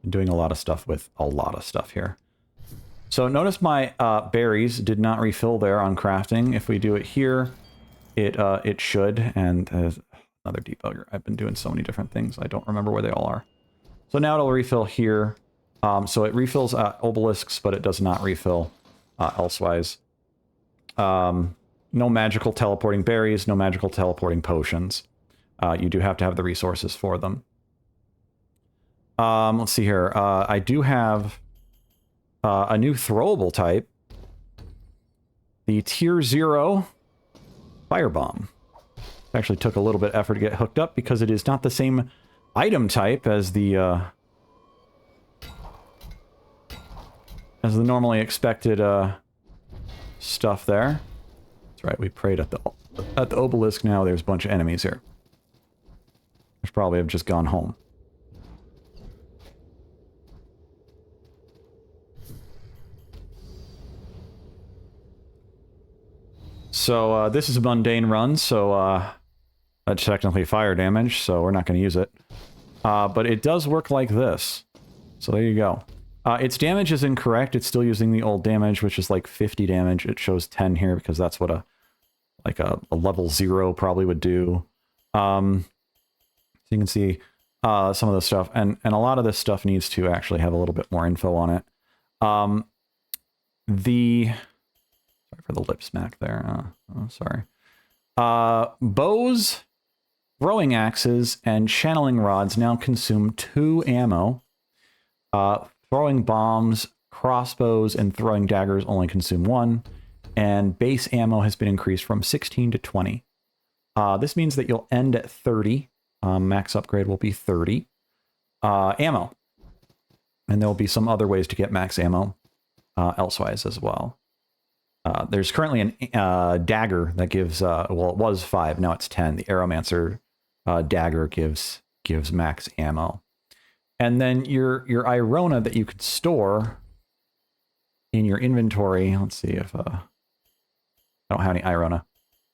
Doing a lot of stuff with a lot of stuff here. So notice my berries did not refill there on crafting. If we do it here, it should. And another debugger. I've been doing so many different things. I don't remember where they all are. So now it'll refill here. So it refills obelisks, but it does not refill elsewise. No magical teleporting berries, no magical teleporting potions. You do have to have the resources for them. Let's see here. I do have a new throwable type. The Tier 0 Firebomb. Actually took a little bit of effort to get hooked up because it is not the same item type as the normally expected stuff there. That's right, we prayed at the obelisk. Now there's a bunch of enemies here. Which probably have just gone home. So this is a mundane run, so that's technically fire damage, so we're not going to use it. But it does work like this. So there you go. Its damage is incorrect. It's still using the old damage, which is like 50 damage. It shows 10 here because that's what a level 0 probably would do. So you can see some of this stuff, and a lot of this stuff needs to actually have a little bit more info on it. Sorry for the lip smack there. Sorry. Bows, throwing axes, and channeling rods now consume 2 ammo. Throwing bombs, crossbows, and throwing daggers only consume 1. And base ammo has been increased from 16 to 20. This means that you'll end at 30. Max upgrade will be 30. Ammo. And there will be some other ways to get max ammo elsewise as well. There's currently a dagger that gives, well, it was 5, now it's 10. The Aeromancer dagger gives max ammo. And then your Irona that you could store in your inventory. Let's see if I don't have any Irona.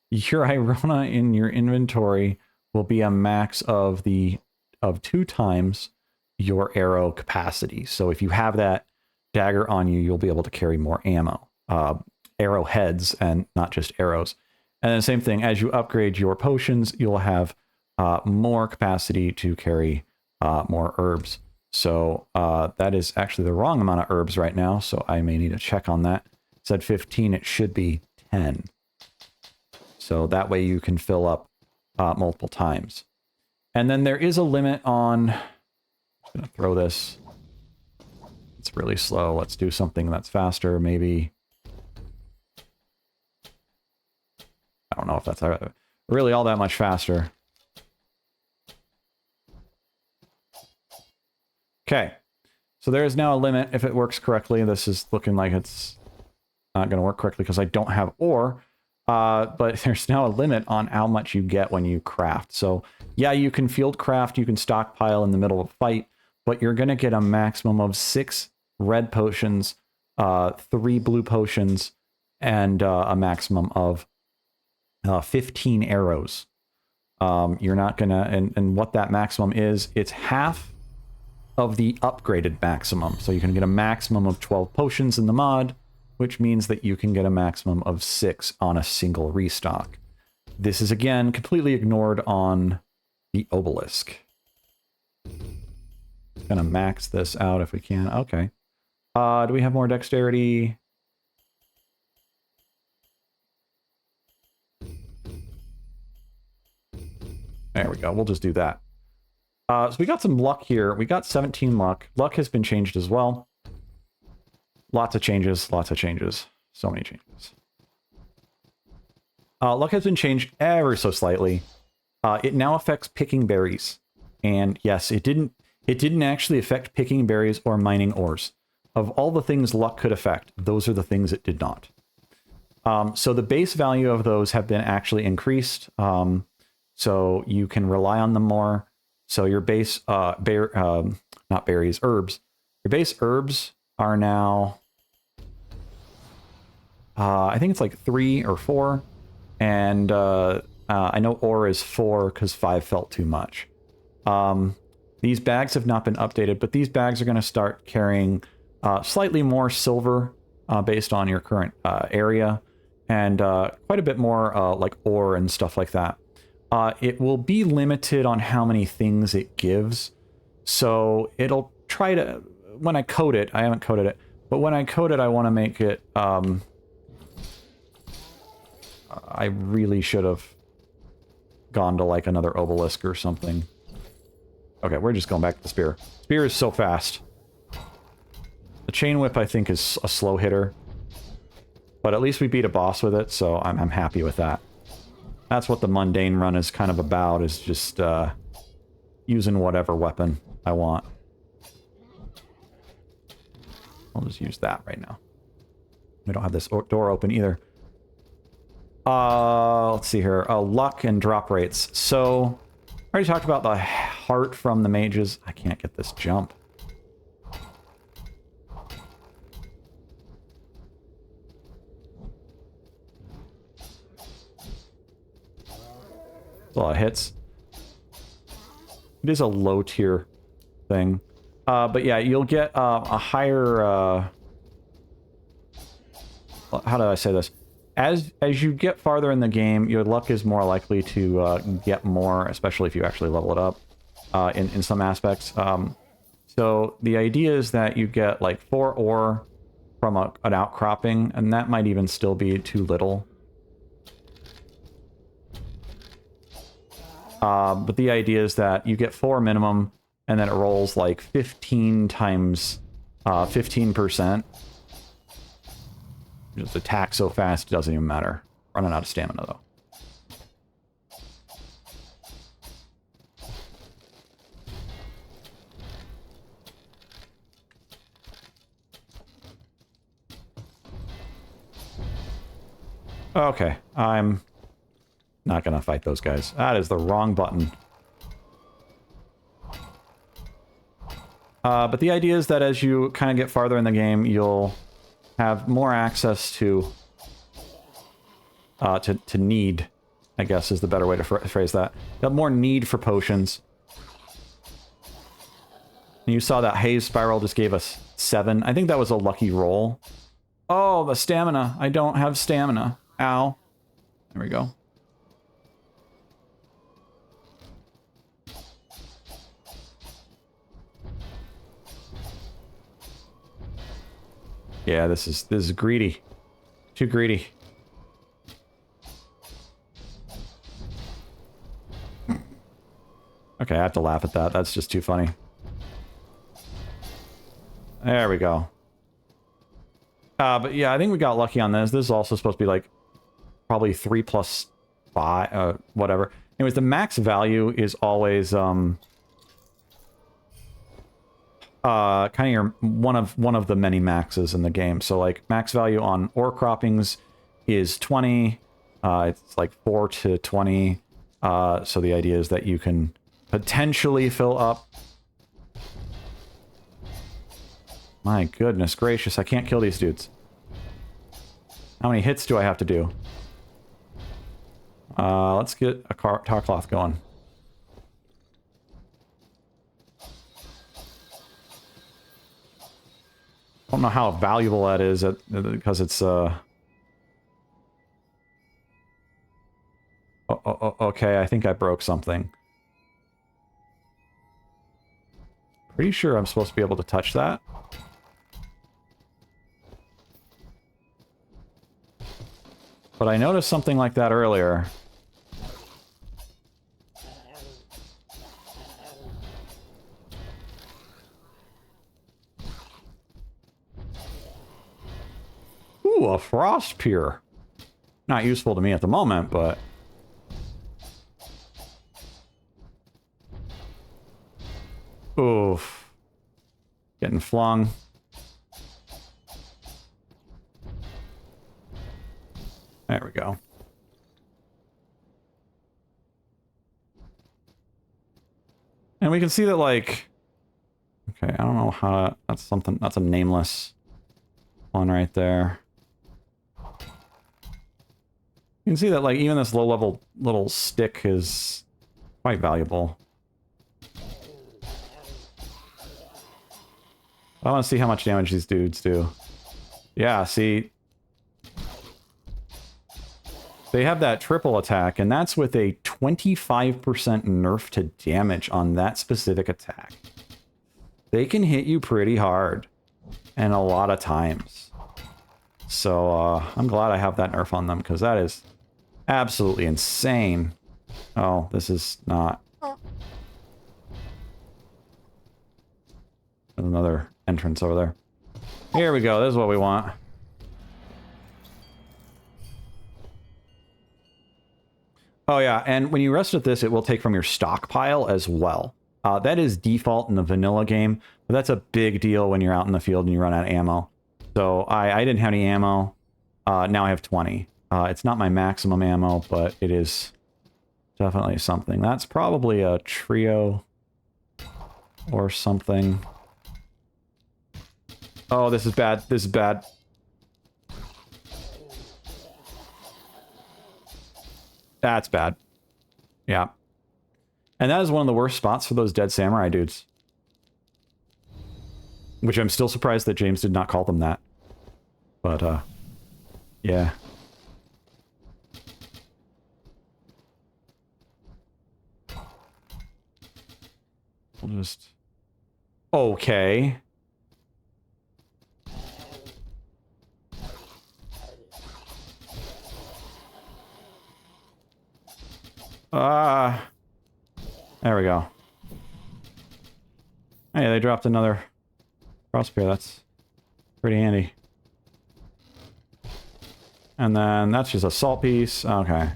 Your Irona in your inventory will be a max of 2 times your arrow capacity. So if you have that dagger on you, you'll be able to carry more ammo. arrowheads and not just arrows. And then the same thing, as you upgrade your potions, you'll have more capacity to carry more herbs. So that is actually the wrong amount of herbs right now, so I may need to check on that. It said 15, it should be 10. So that way you can fill up multiple times. And then there is a limit on... I'm going to throw this. It's really slow. Let's do something that's faster, maybe. I don't know if that's really all that much faster. Okay. So there is now a limit if it works correctly. This is looking like it's not going to work correctly because I don't have ore. But there's now a limit on how much you get when you craft. So yeah, you can field craft, you can stockpile in the middle of a fight, but you're going to get a maximum of 6 red potions, 3 blue potions, and a maximum of 15 arrows. You're not going to, and what that maximum is, it's half of the upgraded maximum. So you can get a maximum of 12 potions in the mod, which means that you can get a maximum of 6 on a single restock. This is, again, completely ignored on the obelisk. Gonna max this out if we can. Okay. Do we have more dexterity? There we go. We'll just do that. So we got some luck here. We got 17 luck. Luck has been changed as well. Lots of changes, lots of changes. So many changes. Luck has been changed ever so slightly. It now affects picking berries. And yes, it didn't actually affect picking berries or mining ores. Of all the things luck could affect, those are the things it did not. So the base value of those have been actually increased. So you can rely on them more. So your base, not berries, herbs. Your base herbs are now, I think it's like 3 or 4. And I know ore is 4 because 5 felt too much. These bags have not been updated, but these bags are going to start carrying slightly more silver based on your current area, and quite a bit more like ore and stuff like that. It will be limited on how many things it gives. So it'll try to, when I code it, I haven't coded it, but when I code it, I want to make it, I really should have gone to like another obelisk or something. Okay, we're just going back to the spear. Spear is so fast. The chain whip, I think, is a slow hitter. But at least we beat a boss with it, so I'm happy with that. That's what the mundane run is kind of about, is just using whatever weapon I want. I'll just use that right now. We don't have this door open either. Let's see here. Oh, luck and drop rates. So, I already talked about the heart from the mages. I can't get this jump. That's a lot of hits. It is a low tier thing. But yeah, you'll get a higher... how do I say this? As you get farther in the game, your luck is more likely to get more, especially if you actually level it up in some aspects. So the idea is that you get like 4 ore from an outcropping, and that might even still be too little. But the idea is that you get 4 minimum, and then it rolls like 15 times 15%. Just attack so fast, it doesn't even matter. Running out of stamina, though. Okay, I'm not gonna fight those guys. That is the wrong button. But the idea is that as you kind of get farther in the game, you'll have more access to need, I guess is the better way to phrase that. You have more need for potions. And you saw that haze spiral just gave us 7. I think that was a lucky roll. Oh, the stamina. I don't have stamina. Ow. There we go. Yeah, this is greedy. Too greedy. Okay, I have to laugh at that. That's just too funny. There we go. But yeah, I think we got lucky on this. This is also supposed to be like probably 3 plus 5, whatever. Anyways, the max value is always kind of your one of the many maxes in the game. So like max value on ore croppings is 20. It's like 4 to 20. So the idea is that you can potentially fill up. My goodness gracious, I can't kill these dudes. How many hits do I have to do? Let's get a tar cloth going. I don't know how valuable that is because it's okay, I think I broke something. Pretty sure I'm supposed to be able to touch that. But I noticed something like that earlier. Ooh, a frost pier. Not useful to me at the moment, but... Oof. Getting flung. There we go. And we can see that, like... Okay, I don't know how to... That's something... That's a nameless one right there. You can see that, like, even this low-level little stick is quite valuable. I want to see how much damage these dudes do. Yeah, see... They have that triple attack, and that's with a 25% nerf to damage on that specific attack. They can hit you pretty hard, and a lot of times. So, I'm glad I have that nerf on them, because that is absolutely insane. Oh, this is not... There's another entrance over there. Here we go, this is what we want. Oh yeah, and when you rest at this, it will take from your stockpile as well. That is default in the vanilla game, but that's a big deal when you're out in the field and you run out of ammo. So I didn't have any ammo. Now I have 20. It's not my maximum ammo, but it is definitely something. That's probably a trio or something. Oh, this is bad. This is bad. That's bad. Yeah. And that is one of the worst spots for those dead samurai dudes. Which I'm still surprised that James did not call them that. But, yeah. We'll just... Okay. There we go. Hey, they dropped another crossbeam. That's pretty handy. And then that's just a salt piece. Okay.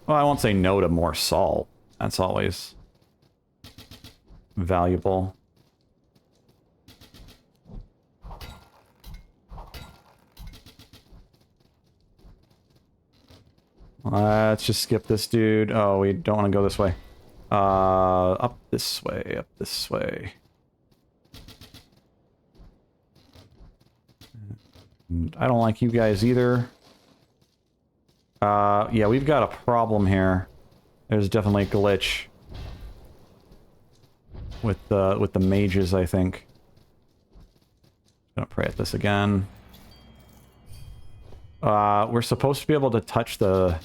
Well, I won't say no to more salt. That's always valuable. Let's just skip this dude. Oh, we don't want to go this way. Up this way, up this way. I don't like you guys either. Yeah, we've got a problem here. There's definitely a glitch with the mages, I think. Gonna pray at this again. We're supposed to be able to touch the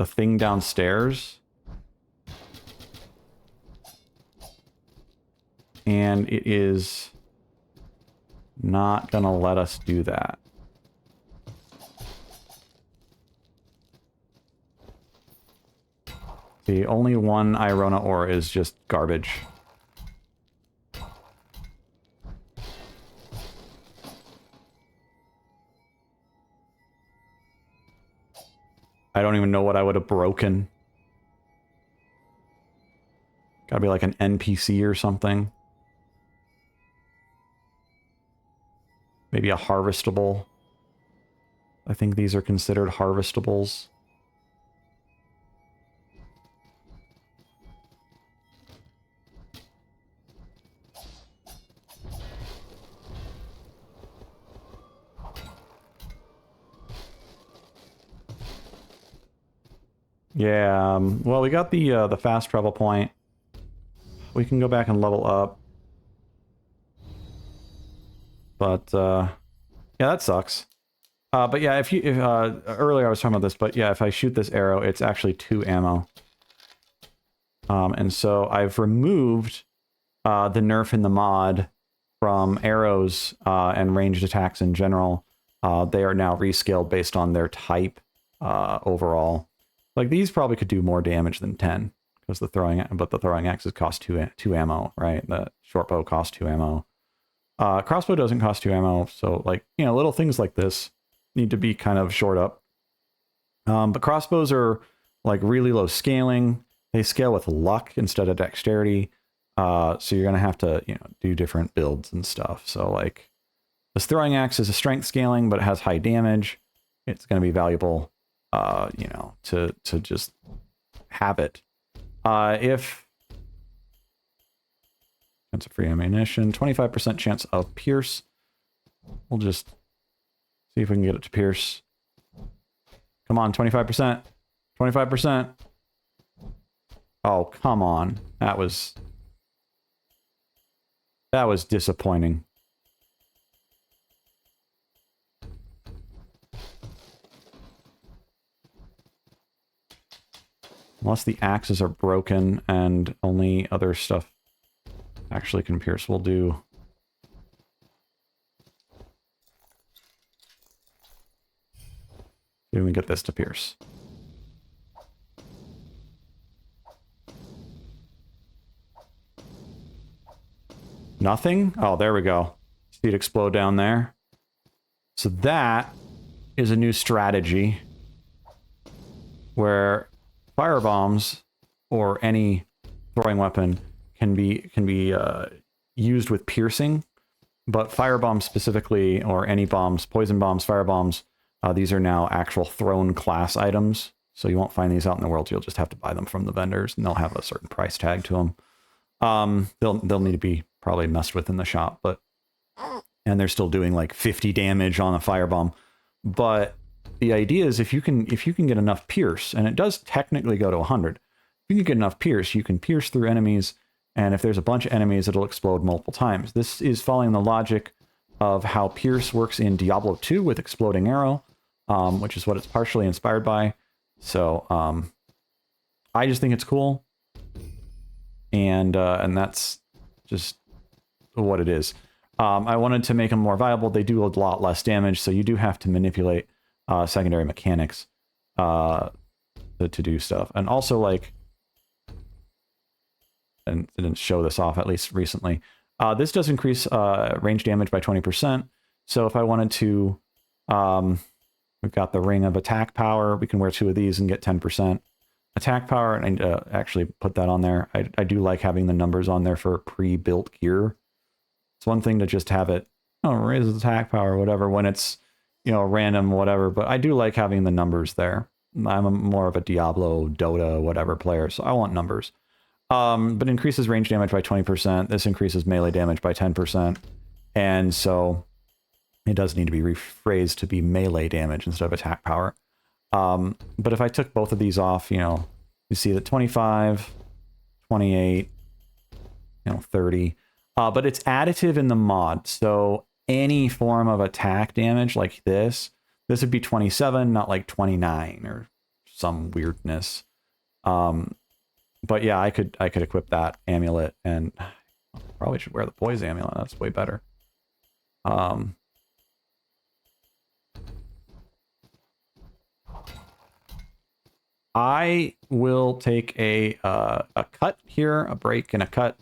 thing downstairs. And it is not gonna let us do that. The only one Irona ore is just garbage. I don't even know what I would have broken. Gotta be like an NPC or something. Maybe a harvestable. I think these are considered harvestables. Yeah, well, we got the fast travel point. We can go back and level up. But, yeah, that sucks. But yeah, if earlier I was talking about this, but yeah, if I shoot this arrow, it's actually 2 ammo. And so I've removed the nerf in the mod from arrows and ranged attacks in general. They are now rescaled based on their type overall. Like, these probably could do more damage than 10, because the throwing axes cost 2 ammo, right? The short bow costs 2 ammo. Crossbow doesn't cost 2 ammo, so, like, you know, little things like this need to be kind of shored up. But crossbows are, like, really low scaling. They scale with luck instead of dexterity. So you're going to have to, you know, do different builds and stuff. So, like, this throwing axe is a strength scaling, but it has high damage. It's going to be valuable, you know, to just have it. If chance of free ammunition, 25% chance of pierce. We'll just see if we can get it to pierce. Come on, 25%. 25%. Oh, come on. That was disappointing. Unless the axes are broken and only other stuff actually can pierce, we'll do. See if we can get this to pierce. Nothing? Oh, there we go. See it explode down there. So that is a new strategy where firebombs or any throwing weapon can be used with piercing, but firebombs specifically, or any bombs, poison bombs, firebombs, these are now actual thrown class items. So you won't find these out in the world. You'll just have to buy them from the vendors, and they'll have a certain price tag to them. They'll need to be probably messed with in the shop, but and they're still doing like 50 damage on a firebomb. But the idea is if you can get enough pierce, and it does technically go to 100. If you can get enough pierce, you can pierce through enemies, and if there's a bunch of enemies, it'll explode multiple times. This is following the logic of how pierce works in Diablo 2 with exploding arrow, which is what it's partially inspired by. So I just think it's cool, and that's just what it is. I wanted to make them more viable. They do a lot less damage, so you do have to manipulate secondary mechanics to do stuff. And also, like, and it didn't show this off, at least recently, this does increase range damage by 20%. So if I wanted to, we've got the ring of attack power. We can wear 2 of these and get 10% attack power. And I need to actually put that on there. I do like having the numbers on there for pre-built gear. It's one thing to just have it, oh, raise attack power or whatever when it's, you know, random, whatever. But I do like having the numbers there. I'm more of a Diablo, Dota, whatever player, so I want numbers. But increases range damage by 20%. This increases melee damage by 10%. And so it does need to be rephrased to be melee damage instead of attack power. But if I took both of these off, you know, you see that 25, 28, you know, 30. But it's additive in the mod. So any form of attack damage like this would be 27, not like 29 or some weirdness. But yeah, I could equip that amulet, and probably should wear the poise amulet. That's way better. I will take a cut here, a break and a cut,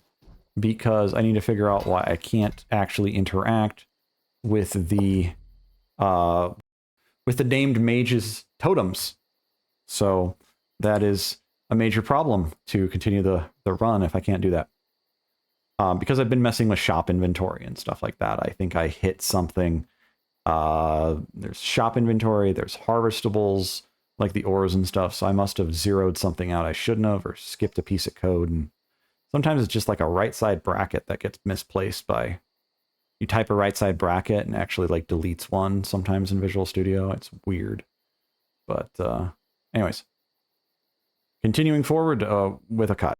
because I need to figure out why I can't actually interact with the named mage's totems. So that is a major problem to continue the run if I can't do that. Because I've been messing with shop inventory and stuff like that. I think I hit something. There's shop inventory, there's harvestables, like the ores and stuff. So I must have zeroed something out I shouldn't have, or skipped a piece of code. And sometimes it's just like a right side bracket that gets misplaced by, you type a right side bracket and actually like deletes one sometimes in Visual Studio. It's weird. But anyways, continuing forward with a cut.